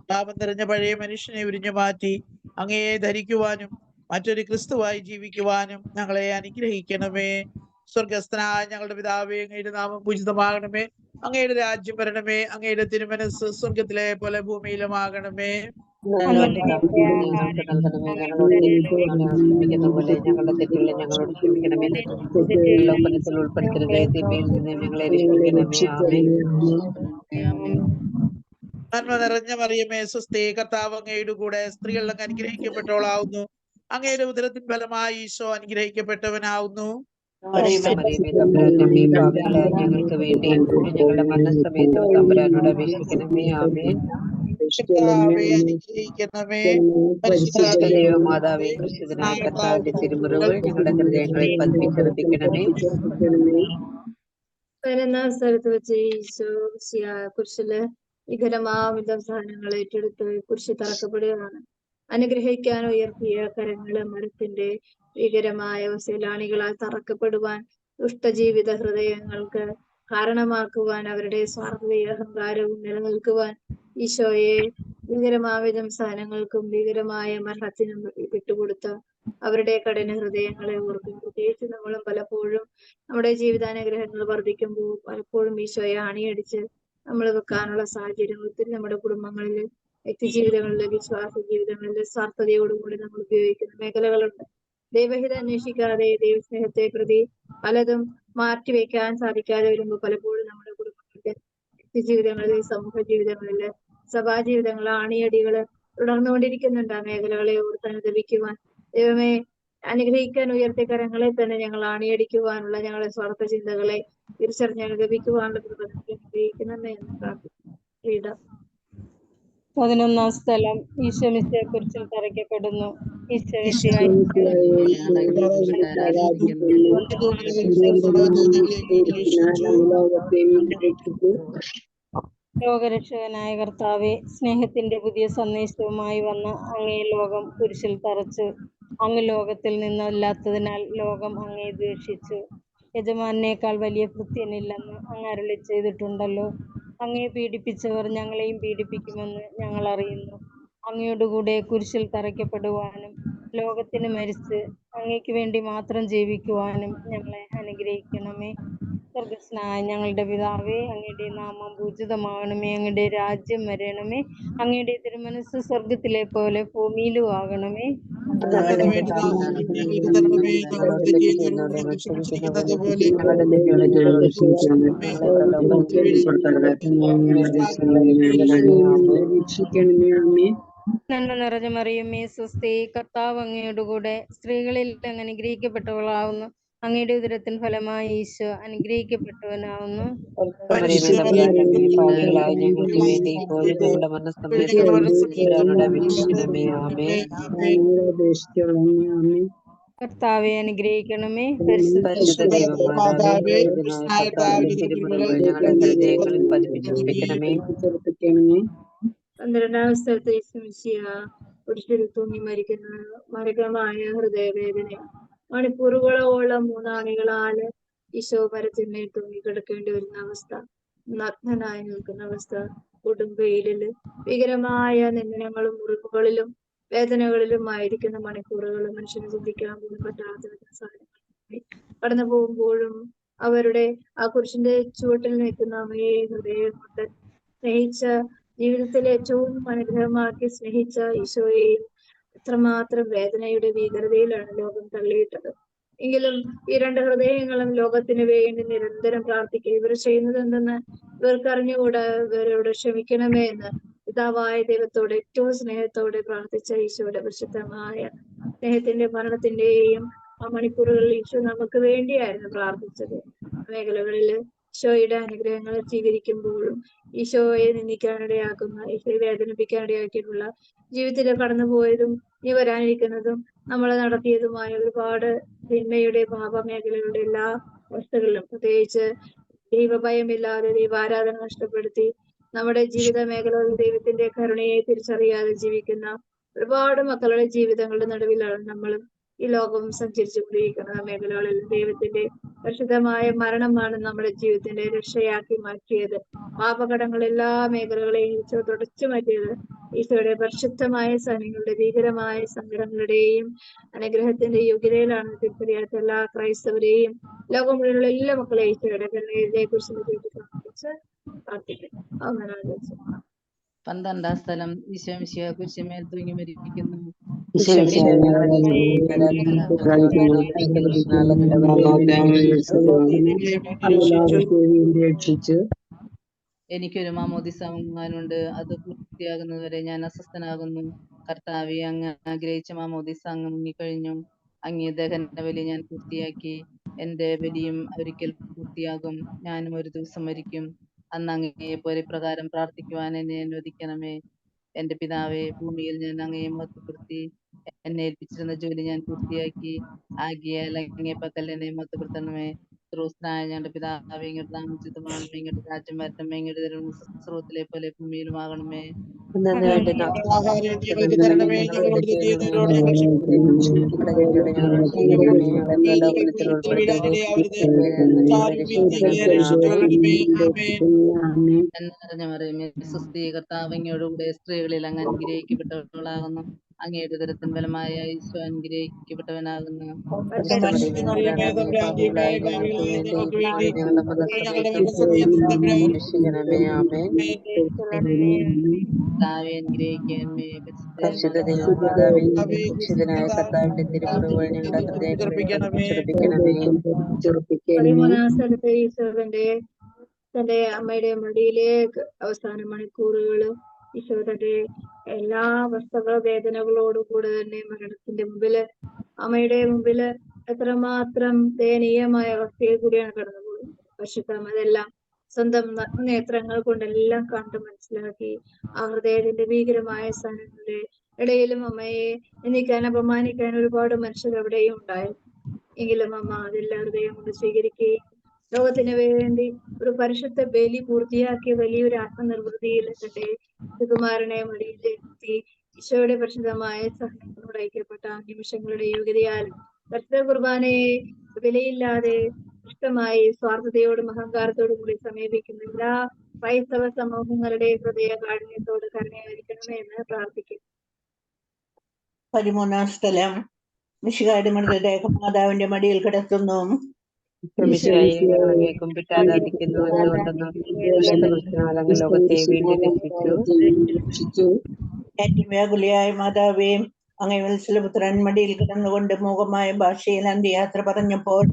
പാപം നിറഞ്ഞ പഴയ മനുഷ്യനെ ഉരിഞ്ഞു മാറ്റി അങ്ങയെ ധരിക്കുവാനും മറ്റൊരു ക്രിസ്തുവായി ജീവിക്കുവാനും ഞങ്ങളെ അനുഗ്രഹിക്കണമേ. സ്വർഗസ്ഥനായ ഞങ്ങളുടെ പിതാവേ, അങ്ങയുടെ നാമം പൂജിതമാകണമേ. അങ്ങയുടെ രാജ്യം വരണമേ. അങ്ങയുടെ തിരുമനസ് സ്വർഗത്തിലെ പോലെ ഭൂമിയിലുമാകണമേ. ഞങ്ങൾക്ക് നൽകണമേ. ഞങ്ങളോട് ക്ഷമിക്കുന്ന പോലെ ഞങ്ങളുടെ തെറ്റുകളെ ഞങ്ങളോട് ക്ഷമിക്കണമേ. ലോകത്തിൽ ഉൾപ്പെടുത്തരുതേ, തിന്മയിൽ നിന്ന് ഞങ്ങളെ രക്ഷിക്കണമേ. ആമേൻ. നന്മ നിറഞ്ഞ മറിയമേ, സ്വസ്തി, കർത്താവ് അങ്ങയുടെ കൂടെ, സ്ത്രീകൾ അങ്ങ് അനുഗ്രഹിക്കപ്പെട്ടവളാവുന്നു. അങ്ങയുടെ ഉദരത്തിൻ ഫലമായി ഈശോ അനുഗ്രഹിക്കപ്പെട്ടവനാവുന്നു. ഞങ്ങൾക്ക് വേണ്ടി ഞങ്ങളുടെ മരണസമയത്തും തമ്പുരാനോട് അപേക്ഷിക്കണമേ. ആമേൻ. ദൈവമാതാവേ, കൃഷിതനായ കർത്താവിന്റെ തിരുമുറിവുകൾ ഞങ്ങളുടെ ഹൃദയങ്ങളിൽ പതിപ്പിച്ചെടുപ്പിക്കണമേ. പതിനൊന്നാം സ്ഥലത്ത് വെച്ച് ഈശോ കുരിശില് വികലമാവിധ സാധനങ്ങൾ ഏറ്റെടുത്ത് കുരിശ് തറക്കപ്പെടുകയാണ്. അനുഗ്രഹിക്കാൻ ഉയർത്തിയ കരങ്ങള് മരത്തിന്റെ ഭീകരമായ അവസ്ഥയിലാണികളാൽ തറക്കപ്പെടുവാൻ ദുഷ്ടജീവിത ഹൃദയങ്ങൾക്ക് കാരണമാക്കുവാൻ അവരുടെ സ്വാർത്ഥതയും അഹങ്കാരവും നിലനിൽക്കുവാൻ ഈശോയെ ഭീകരമാവിധം സാധനങ്ങൾക്കും ഭീകരമായ മരണത്തിനും വിട്ടുകൊടുത്ത അവരുടെ കഠിന ഹൃദയങ്ങളെ ഓർക്കും. പ്രത്യേകിച്ച് നമ്മളും പലപ്പോഴും നമ്മുടെ ജീവിതാനുഗ്രഹങ്ങൾ വർദ്ധിക്കുമ്പോൾ പലപ്പോഴും ഈശോയെ അണിയടിച്ച് നമ്മൾ വെക്കാനുള്ള സാഹചര്യം ഒത്തിരി നമ്മുടെ കുടുംബങ്ങളില്, വ്യക്തി ജീവിതങ്ങളില്, വിശ്വാസ ജീവിതങ്ങളില് സ്വാർത്ഥതയോടുകൂടി നമ്മൾ ഉപയോഗിക്കുന്ന മേഖലകളുണ്ട്. ദൈവഹിതം അന്വേഷിക്കാതെ ദൈവസ്നേഹത്തെ പ്രതി പലതും മാറ്റിവെക്കാൻ സാധിക്കാതെ വരുമ്പോൾ പലപ്പോഴും നമ്മുടെ കുടുംബങ്ങളിലെ, വ്യക്തി ജീവിതങ്ങളില്, സമൂഹ ജീവിതങ്ങളില്, സഭാ ജീവിതങ്ങളില് അണിയടികള് തുടർന്നുകൊണ്ടിരിക്കുന്നുണ്ട്. ആ മേഖലകളെ ഓർത്ത് അനുദപിക്കുവാൻ ദൈവമേ അനുഗ്രഹിക്കാൻ ഉയർത്തിയ കരങ്ങളെ തന്നെ ഞങ്ങൾ അണിയടിക്കുവാനുള്ള ഞങ്ങളുടെ സ്വാർത്ഥ ചിന്തകളെ തിരിച്ചറിഞ്ഞ് അനുദപിക്കുവാനുള്ള അനുഗ്രഹിക്കണമെന്ന് എന്ന് പ്രാർത്ഥിക്കുന്നു. 11-ാം സ്ഥലം ഈശോ മിശിഹായെ കുരിശിൽ തറയ്ക്കപ്പെടുന്നു. ഈശോ മിശിഹായെ ലോകരക്ഷകനായ കർത്താവെ, സ്നേഹത്തിന്റെ പുതിയ സന്ദേശവുമായി വന്ന അങ്ങേ ലോകം കുരിശിൽ തറച്ചു. അങ്ങ് ലോകത്തിൽ നിന്നല്ലാത്തതിനാൽ ലോകം അങ്ങേ ദ്വേഷിച്ചു. യജമാനേക്കാൾ വലിയ ഭൃത്യനില്ലെന്ന് അങ്ങ് അരുളി ചെയ്തിട്ടുണ്ടല്ലോ. അങ്ങയെ പീഡിപ്പിച്ചവർ ഞങ്ങളെയും പീഡിപ്പിക്കുമെന്ന് ഞങ്ങൾ അറിയുന്നു. അങ്ങയോടുകൂടെ കുരിശിൽ തറയ്ക്കപ്പെടുവാനും ലോകത്തിന് മരിച്ച് അങ്ങയ്ക്ക് വേണ്ടി മാത്രം ജീവിക്കുവാനും ഞങ്ങളെ അനുഗ്രഹിക്കണമേ. സ്വർഗസ്നായ ഞങ്ങളുടെ പിതാവേ, അങ്ങയുടെ നാമം പൂജിതമാകണമേ. അങ്ങയുടെ രാജ്യം വരണമേ. അങ്ങയുടെ തിരുമനസ് സ്വർഗത്തിലെ പോലെ ഭൂമിയിലും ആകണമേ. നന്മ നിറഞ്ഞ മറിയമേ, സ്വസ്തി, കർത്താവ് അങ്ങയോടുകൂടെ, സ്ത്രീകളിൽ അങ്ങ് അനുഗ്രഹിക്കപ്പെട്ടവളാവുന്നു. അങ്ങയുടെ ഉദരത്തിൻ ഫലമായി ഈശോ അനുഗ്രഹിക്കപ്പെട്ടവനാവുന്നു. ഞങ്ങൾക്ക് വേണ്ടി ഇപ്പോഴും ഞങ്ങളുടെ മരണസമയത്ത് അപേക്ഷിക്കണമേ. ആമേൻ. കർത്താവെ അനുഗ്രഹിക്കണമേ. പരിശുദ്ധ ദൈവമാതാവേ, കർത്താവിന്റെ തിരുമുറിവുകൾ ഞങ്ങളുടെ ഹൃദയങ്ങളിൽ പതിപ്പിച്ചെടുപ്പിക്കണമേ. 12-ാം സ്ഥലത്ത് ഈശോ മിശിഹ കുരിശിൽ തൂങ്ങി മരിക്കുന്ന മാരകമായ ഹൃദയവേദന. മണിക്കൂറുകളോളം 3 ആണികളാല് ഈശോ മരത്തിന്മേൽ തൂങ്ങി കിടക്കേണ്ടി വരുന്ന അവസ്ഥ, നഗ്നനായി നിൽക്കുന്ന അവസ്ഥ, കൊടും വെയിലില് ഭീകരമായ നിന്ദനങ്ങളും മുറിവുകളിലും വേദനകളിലും ആയിരിക്കുന്ന മണിക്കൂറുകളും മനുഷ്യന് ചിന്തിക്കാൻ പോലും പറ്റാത്ത സാഹചര്യങ്ങളിൽ കടന്നു പോകുമ്പോഴും അവരുടെ ആ കുരിശിന്റെ ചുവട്ടിൽ നിൽക്കുന്ന അമ്മയെ ഹൃദയം കൊണ്ട് സ്നേഹിച്ച, ജീവിതത്തിലെ ഏറ്റവും അനുഗ്രഹമാക്കി സ്നേഹിച്ച ഈശോയെയും എത്രമാത്രം വേദനയുടെ ഭീകരതയിലാണ് ലോകം തള്ളിയിട്ടത്. എങ്കിലും ഈ രണ്ട് ഹൃദയങ്ങളും ലോകത്തിന് വേണ്ടി നിരന്തരം പ്രാർത്ഥിക്കുക. ഇവർ ചെയ്യുന്നത് എന്തെന്ന് ഇവർക്ക് അറിഞ്ഞുകൂടാ, ഇവരോട് ക്ഷമിക്കണമേ എന്ന് പിതാവായ ദൈവത്തോട് ഏറ്റവും സ്നേഹത്തോടെ പ്രാർത്ഥിച്ച ഈശോയുടെ പരിശുദ്ധമായ സ്നേഹത്തിന്റെ മരണത്തിന്റെയും ആ മണിക്കൂറുകളിൽ ഈശോ നമുക്ക് വേണ്ടിയായിരുന്നു പ്രാർത്ഥിച്ചത്. മേഖലകളിൽ ഈശോയുടെ അനുഗ്രഹങ്ങൾ സ്വീകരിക്കുമ്പോഴും ഈശോയെ നിന്ദിക്കാനിടയാക്കുന്ന, ഈശോയെ വേദനിപ്പിക്കാനിടയാക്കിയിട്ടുള്ള ജീവിതത്തിൽ കടന്നുപോയതും ഇനി വരാനിരിക്കുന്നതും നമ്മൾ നടത്തിയതുമായ ഒരുപാട് തിന്മയുടെ പാപമേഖലകളുടെ എല്ലാ അവസ്ഥകളിലും, പ്രത്യേകിച്ച് ദൈവഭയമില്ലാതെ ദൈവാരാധന നഷ്ടപ്പെടുത്തി നമ്മുടെ ജീവിത മേഖലകളിൽ ദൈവത്തിന്റെ കരുണയെ തിരിച്ചറിയാതെ ജീവിക്കുന്ന ഒരുപാട് മക്കളുടെ ജീവിതങ്ങളുടെ നടുവിലാണ് നമ്മളും ഈ ലോകം സഞ്ചരിച്ചു കൊണ്ടിരിക്കുന്നത്. ആ മേഖലകളിൽ ദൈവത്തിന്റെ പരിശുദ്ധമായ മരണമാണ് നമ്മുടെ ജീവിതത്തിന്റെ രക്ഷയാക്കി മാറ്റിയത്. പാപകടങ്ങൾ എല്ലാ മേഖലകളെയും ഈശോ തുടച്ചു മാറ്റിയത് ഈശോയുടെ പരിശുദ്ധമായ സഹനങ്ങളുടെ ഭീകരമായ സങ്കടങ്ങളുടെയും അനുഗ്രഹത്തിന്റെ യോഗ്യതയിലാണ് തിരിച്ചറിയാത്ത എല്ലാ ക്രൈസ്തവരെയും ലോകം മുഴുവനുള്ള എല്ലാ മക്കളെയും ഈശോയുടെ കരുണയെ കുറിച്ച് പ്രാർത്ഥിക്കുന്നു. അങ്ങനെ 12 സ്ഥലം ഈശോ മിശിഹ കുരിശുമേൽ തൂങ്ങി മരിക്കുന്നു. എനിക്കൊരു മാമോദിസ വാങ്ങാനുണ്ട്, അത് പൂർത്തിയാകുന്നതുവരെ ഞാൻ അസ്വസ്ഥനാകുന്നു. കർത്താവെ, അങ്ങ് ആഗ്രഹിച്ച മാമോദിസ അങ്ങ് മുങ്ങിക്കഴിഞ്ഞു. അങ്ങേ ദഹനബലി ഞാൻ പൂർത്തിയാക്കി. എന്റെ ബലിയും ഒരിക്കൽ പൂർത്തിയാകും. ഞാനും ഒരു ദിവസം മരിക്കും. അന്ന് അങ്ങയെ പോലെ പ്രകാരം പ്രാർത്ഥിക്കുവാൻ എന്നെ അനുവദിക്കണമേ. എന്റെ പിതാവേ, ഭൂമിയിൽ ഞാൻ അങ്ങയെ മഹത്വപ്പെടുത്തി. എന്നെ ഏൽപ്പിച്ചിരുന്ന ജോലി ഞാൻ പൂർത്തിയാക്കി. ആകിയാൽ അങ്ങേ പക്കൽ എന്നെ മഹത്വപ്പെടുത്തണമേ. സ്രോതസ്സായ ഞങ്ങളുടെ പിതാവേ, ഇങ്ങോട്ട് നാമോചിതമാണ്, ഇങ്ങോട്ട് രാജ്യം വരണമേ, ഇങ്ങോട്ട് തരുന്ന സ്രോതത്തിലെ പോലെ ഭൂമിയിലുമാകണമേ. ആഹാരം ഞങ്ങൾക്ക് തരണമേ, ഞങ്ങളോട് തെറ്റിയുന്നവരോട് ഞങ്ങൾ ക്ഷമിക്കുന്നു. കർത്താവ് അങ്ങയോടുകൂടെ സ്ത്രീകളിൽ അങ്ങ് അനുഗ്രഹിക്കപ്പെട്ടവളാകുന്നു. അങ്ങയുടെ ഉദരത്തിൻ ഫലമായ ഈശോ അനുഗ്രഹിക്കപ്പെട്ടവനാകുന്നു. കർത്താവെ അനുഗ്രഹിക്കണമേ. പരിശുദ്ധ ദൈവമാതാവേ, രക്ഷിതനായ കർത്താവിന്റെ തിരുമുറിവുകൾ ഞങ്ങളുടെ ഹൃദയങ്ങളെ ചുറപ്പിക്കണമേ. 13-ാം സ്ഥലത്ത് ഈശോന്റെ തന്റെ അമ്മയുടെ മടിയിലേക്ക് അവസാന മണിക്കൂറുകൾ ഈശോ തന്റെ എല്ലാ അവസ്ഥകള വേദനകളോടുകൂടെ തന്നെ മരണത്തിന്റെ മുമ്പില്, അമ്മയുടെ മുമ്പില് എത്രമാത്രം ദയനീയമായ അവസ്ഥയിൽ കൂടിയാണ് കടന്നുപോയത്. പരിശുദ്ധം അതെല്ലാം സ്വന്തം നേത്രങ്ങൾ കൊണ്ടെല്ലാം കണ്ട് മനസ്സിലാക്കി ആ ഹൃദയത്തിന്റെ ഭീകരമായ സ്ഥാനങ്ങളുടെ ഇടയിലും അമ്മയെ നിന്ദിക്കാൻ, അപമാനിക്കാൻ ഒരുപാട് മനുഷ്യർ അവിടെയും ഉണ്ടായിരുന്നു. എങ്കിലും അമ്മ അതെല്ലാം ഹൃദയം കൊണ്ട് സ്വീകരിക്കുകയും ലോകത്തിന് വേണ്ടി ഒരു പരിശുദ്ധ ബലി പൂർത്തിയാക്കിയ വലിയൊരു ആത്മനിർവൃതിയിൽ തന്റെ സുകുമാരനെ മടിയിലെത്തി ഈശോയുടെ പരിശുദ്ധമായ സഹനങ്ങളോട് ഐക്യപ്പെട്ട നിമിഷങ്ങളുടെ യോഗ്യതയാൽ പരിശുദ്ധ കുർബാനയെ വിലയില്ലാതെ ഇഷ്ടമായി സ്വാർത്ഥതയോടും അഹങ്കാരത്തോടും കൂടി സമീപിക്കുന്ന എല്ലാ ക്രൈസ്തവ സമൂഹങ്ങളുടെ ഹൃദയ കാഠിന്യത്തോട് കരുണയായിരിക്കണമേ എന്ന് പ്രാർത്ഥിക്കുന്നു. 13-ാം സ്ഥലം മിശിഹായുടെ മൃതദേഹ മാതാവിന്റെ മടിയിൽ കിടത്തുന്നു. ഏറ്റവും വ്യാകുലയായ മാതാവേ, അങ്ങേ വത്സലപുത്രൻ മടിയിൽ കിടന്നുകൊണ്ട് മൂകമായ ഭാഷയിൽ അന്ത്യയാത്ര പറഞ്ഞപ്പോൾ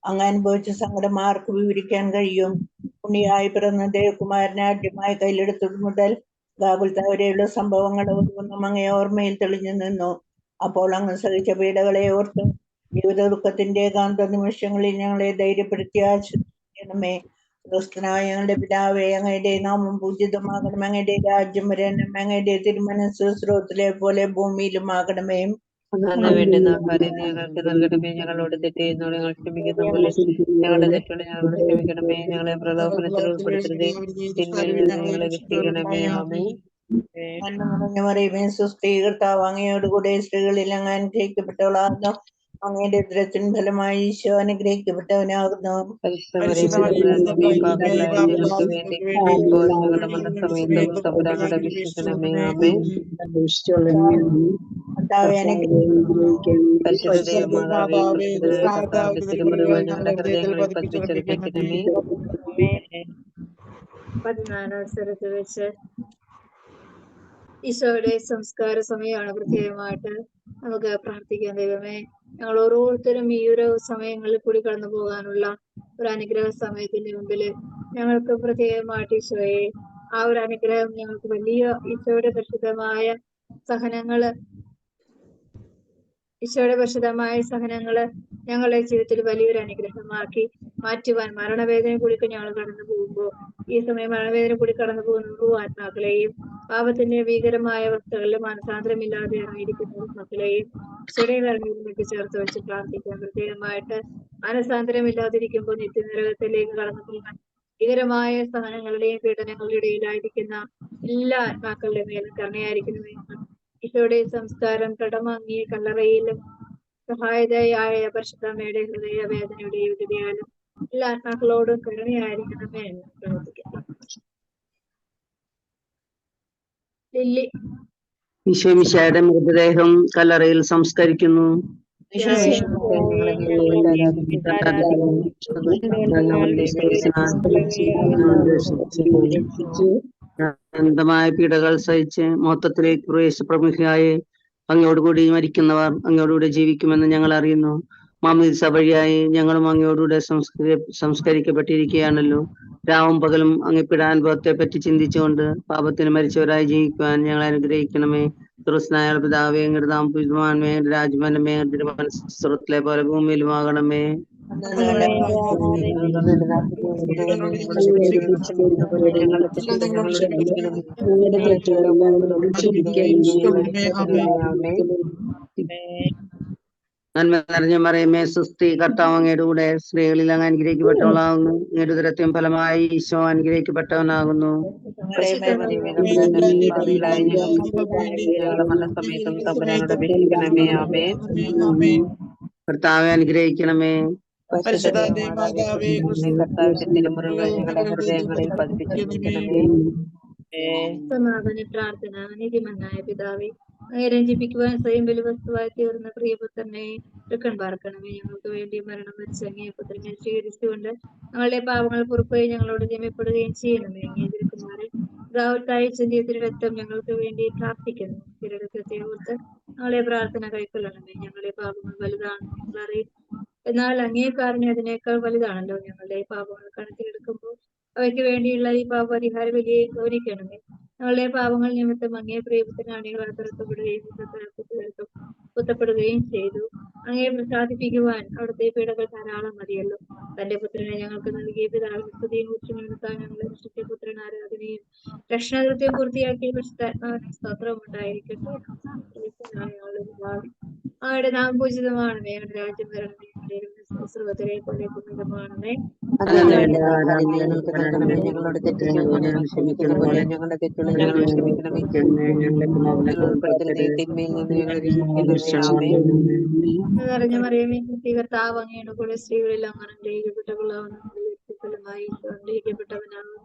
അങ്ങ് അനുഭവിച്ച സങ്കടം ആർക്ക് വിവരിക്കാൻ കഴിയും? ഉണ്ണിയായി പിറന്ന ദേവകുമാരനെ ആദ്യമായി കയ്യിലെടുത്തത് മുതൽ ഗാഗുൽത്ത വരെയുള്ള സംഭവങ്ങൾ ഒന്നും അങ്ങേ ഓർമ്മയിൽ തെളിഞ്ഞു നിന്നു. അപ്പോൾ അങ്ങ് സഹിച്ച പീഡകളെ ഓർത്ത് ജീവിത ദുഃഖത്തിന്റെ ഏകാന്ത നിമിഷങ്ങളിൽ ഞങ്ങളെ ധൈര്യപ്പെടുത്തി ആശ്വസിക്കണമേ. ക്രിസ്തനായ ഞങ്ങളുടെ പിതാവേ, അങ്ങയുടെ നാമം പൂജിതമാകണം, അങ്ങയുടെ രാജ്യം വരണം, അങ്ങയുടെ തിരുമനസ്സ് സ്രോതത്തിലെ പോലെ ഭൂമിയിലും ആകണമേ. വേണ്ടുന്ന ആഹാരം ഞങ്ങൾക്ക് നൽകണമേ. ഞങ്ങളോട് തെറ്റ് ചെയ്യുന്നവരോട് ഞങ്ങൾ ക്ഷമിക്കുന്ന പോലെ ഞങ്ങളുടെ തെറ്റുകൾ ഞങ്ങളോട് ക്ഷമിക്കണമേ. ഞങ്ങളെ പ്രലോഭനത്തിൽ ഉൾപ്പെടുത്തരുതേ, തിന്മയിൽ നിന്ന് ഞങ്ങളെ രക്ഷിക്കണമേ. ആമേൻ. നന്മ നിറഞ്ഞ മറിയമേ, സുസ്ഥീ, കർത്താവ് അങ്ങയോടുകൂടെ സ്ത്രീകളിൽ അങ്ങ് അനുഗ്രഹിക്കപ്പെട്ടവളാകുന്നു. അങ്ങയുടെ ഉദരത്തിൻ ഫലമായി ഈശോ അനുഗ്രഹിക്കപ്പെട്ടവനാകുന്നു. പരിശുദ്ധ മറിയമേ, പാപികളായ ഞങ്ങൾക്ക് വേണ്ടി ഇപ്പോൾ ഞങ്ങളുടെ മരണസമയത്തും തമ്പുരാനോട് അപേക്ഷിക്കണമേ. ആമേൻ. പരിശുദ്ധ ദേവമാതാവേ, പരിശുദ്ധ കർത്താവിന്റെ തിരുമുറിവുകൾ ഞങ്ങളുടെ ഹൃദയങ്ങളിൽ പതിപ്പിച്ചെടുപ്പിക്കണമേ. 14 അവസരത്തിൽ വെച്ച് ഈശോയുടെ സംസ്കാര സമയമാണ്. പ്രത്യേകമായിട്ട് നമുക്ക് പ്രാർത്ഥിക്കാം. ദൈവമേ, ഞങ്ങൾ ഓരോരുത്തരും ഈ ഒരു സമയങ്ങളിൽ കൂടി കടന്നു പോകാനുള്ള ഒരു അനുഗ്രഹ സമയത്തിന്റെ മുമ്പില് ഞങ്ങൾക്ക് പ്രത്യേകമായിട്ട് ഈശോയെ ആ ഒരു അനുഗ്രഹം ഞങ്ങൾക്ക് വലിയ ഈശോയുടെ പരിശുദ്ധമായ സഹനങ്ങള് ഞങ്ങളുടെ ജീവിതത്തിൽ വലിയൊരു അനുഗ്രഹമാക്കി മാറ്റുവാൻ, മരണവേദന കൂടി ഞങ്ങൾ കടന്നു പോകുമ്പോൾ ഈ സമയം മരണവേദന കൂടി കടന്നു പോകുന്ന ആത്മാക്കളെയും പാപത്തിന്റെ ഭീകരമായ അവസ്ഥകളിൽ മനസാന്തരമില്ലാതെ ആയിരിക്കുന്ന മക്കളെയും ചെറിയ ചേർത്ത് വെച്ച് പ്രാർത്ഥിക്കാൻ. പ്രത്യേകമായിട്ട് മനസാന്തരമില്ലാതിരിക്കുമ്പോൾ നിത്യനരകത്തിലേക്ക് കടന്നു പോകാൻ ഭീകരമായ സഹനങ്ങളുടെയും പീഡനങ്ങളുടെയും ഇടയിലായിരിക്കുന്ന എല്ലാ ആത്മാക്കളുടെ മേലും കരുണയായിരിക്കണമെന്ന് ഈശോയുടെ സംസ്കാരം കടമങ്ങിയ കല്ലറയിലും സഹായതയായ പരിശുദ്ധമ്മയുടെ ഹൃദയവേദനയുടെ യുഗതിയാലും എല്ലാ ആത്മാക്കളോടും കരുണയായിരിക്കണമേ എന്ന് പ്രാർത്ഥിക്കാം. ലില്ലി. ഈശോ മിശിഹായുടെ മൃതദേഹം കല്ലറയിൽ സംസ്കരിക്കുന്നു. അനന്തമായ പീഡകൾ സഹിച്ച് മൊത്തത്തിലേക്ക് പ്രവേശിച്ച അങ്ങയോടുകൂടി മരിക്കുന്നവർ അങ്ങയോടുകൂടി ജീവിക്കുമെന്ന് ഞങ്ങൾ അറിയുന്നു. മാമോദീസ വഴിയായി ഞങ്ങളും അങ്ങയോടുകൂടെ സംസ്കരിക്കപ്പെട്ടിരിക്കുകയാണല്ലോ. രാവും പകലും അങ്ങപ്പിടാനുഭവത്തെ പറ്റി ചിന്തിച്ചുകൊണ്ട് പാപത്തിന് മരിച്ചവരായി ജീവിക്കുവാൻ ഞങ്ങൾ അനുഗ്രഹിക്കണമേ. ക്രിസ്തുനായ പിതാവേ, അങ്ങയുടെ നാമം പൂജിതമാകണമേ. അങ്ങയുടെ രാജ്യം വരണമേ. അങ്ങയുടെ തിരുമനസ്സ് സ്വർഗ്ഗത്തിലെ പോലെ ഭൂമിയിലുമാകണമേ. നന്മ നിറഞ്ഞ മറിയമേ, സുസ്തി, കർത്താവ് അങ്ങയുടെ കൂടെ സ്ത്രീകളിൽ അങ്ങ് അനുഗ്രഹിക്കപ്പെട്ടവളാകുന്നു. അങ്ങയുടെ ഉദരത്തിൻ ഫലമായി ഈശോ അനുഗ്രഹിക്കപ്പെട്ടവനാകുന്നു. കർത്താവെ അനുഗ്രഹിക്കണമേ. കർത്താവിന്റെ തിരുമുറിവുകൾ ഞങ്ങളുടെ ഹൃദയങ്ങളിൽ പതിപ്പിച്ചിരിക്കണമേ. സമാധാന പ്രാർത്ഥന. നീതിമന്നായ പിതാവേ, രഞ്ജിപ്പിക്കുവാൻ സ്വയം ബലി വസ്തുവായി തീർന്ന പ്രിയപുത്രനെ തൃക്കൺ പാർക്കണമേ. ഞങ്ങൾക്ക് വേണ്ടി മരണം വരിച്ച അങ്ങേ പുത്രനെ സ്വീകരിച്ചുകൊണ്ട് ഞങ്ങളുടെ പാവങ്ങൾ പുറപ്പെടുകയും ഞങ്ങളോട് ജമപ്പെടുകയും ചെയ്യണമേ. അങ്ങേ തിരുക്കുമാരൻ ചിന്തിയത്തിന്റെ രക്തം ഞങ്ങൾക്ക് വേണ്ടി പ്രാർത്ഥിക്കുന്നു. തിരുരക്തത്തെ ഓർത്ത് ഞങ്ങളെ പ്രാർത്ഥന കൈക്കൊള്ളണമേ. ഞങ്ങളുടെ പാപങ്ങൾ വലുതാണെന്ന് ഞങ്ങൾ അറിയും. എന്നാൽ അങ്ങേക്കാരനെ അതിനേക്കാൾ വലുതാണല്ലോ. ഞങ്ങളുടെ പാപങ്ങൾ കണക്കിലെടുക്കുമ്പോൾ അവയ്ക്ക് വേണ്ടിയുള്ള ഈ പാപപരിഹാര ബലിയെ ഗൗനിക്കണമേ. ഞങ്ങളുടെ പാപങ്ങൾ നിമിത്തം അങ്ങേ പ്രിയപുത്രൻ അണികളാൽ തുറക്കപ്പെടുകയും കുത്തപ്പെടുകയും ചെയ്തു. അങ്ങയെ പ്രസാദിപ്പിക്കുവാൻ അവിടുത്തെ പീഡകൾ ധാരാളം മതിയല്ലോ. തന്റെ പുത്രനെ ഞങ്ങൾക്ക് നൽകിയ പിതാവിന്റെ സ്തുതിയും ഉച്ചമെടുത്താൽ ഞങ്ങളെ രക്ഷിച്ച പുത്രൻ ആരാധനയും രക്ഷണകൃത്യം പൂർത്തിയാക്കിയ പരിശുദ്ധാത്മാവിന്റെ സ്തോത്രവും ഉണ്ടായിരിക്കട്ടെ. അവരുടെ നാം പൂജിതമാണമേ. അവരുടെ രാജ്യം വരണമേ. സ്വർഗ്ഗത്തിലെ പോലെ ഭൂമിയിലുമാണമേ. ഞങ്ങളോട് തെറ്റിച്ചതുപോലെ ക്ഷമിക്കുന്നതുപോലെ ഞങ്ങളുടെ തെറ്റുകൾ ഞങ്ങൾ ക്ഷമിക്കണമേ. തിന്മയിൽ നിന്ന് ഞങ്ങളെ നിറഞ്ഞ മറിയമേ, കർത്താവ് അങ്ങയുടെ കൂടെ സ്ത്രീകളിൽ അങ്ങ് അനുഗ്രഹിക്കപ്പെട്ടവളാവുന്നു. ഫലമായി അനുഗ്രഹിക്കപ്പെട്ടവനാകുന്നു.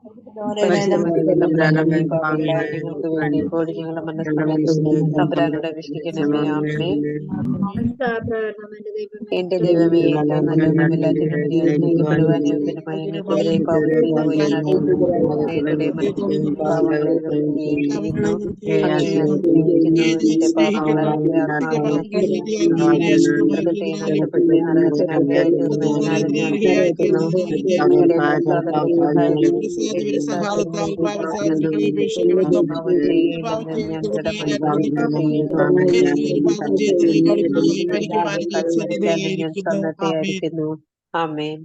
എന്റെ ദൈവമേ, ഏറ്റവും നല്ലതും എല്ലാറ്റിനും സ്നേഹിക്കപ്പെടുവാൻ യോഗ്യനുമായ എനിക്കെതിരെ പാപം ചെയ്തു ഞാൻ സന്നദ്ധയായിരിക്കുന്നു. ആമേൻ.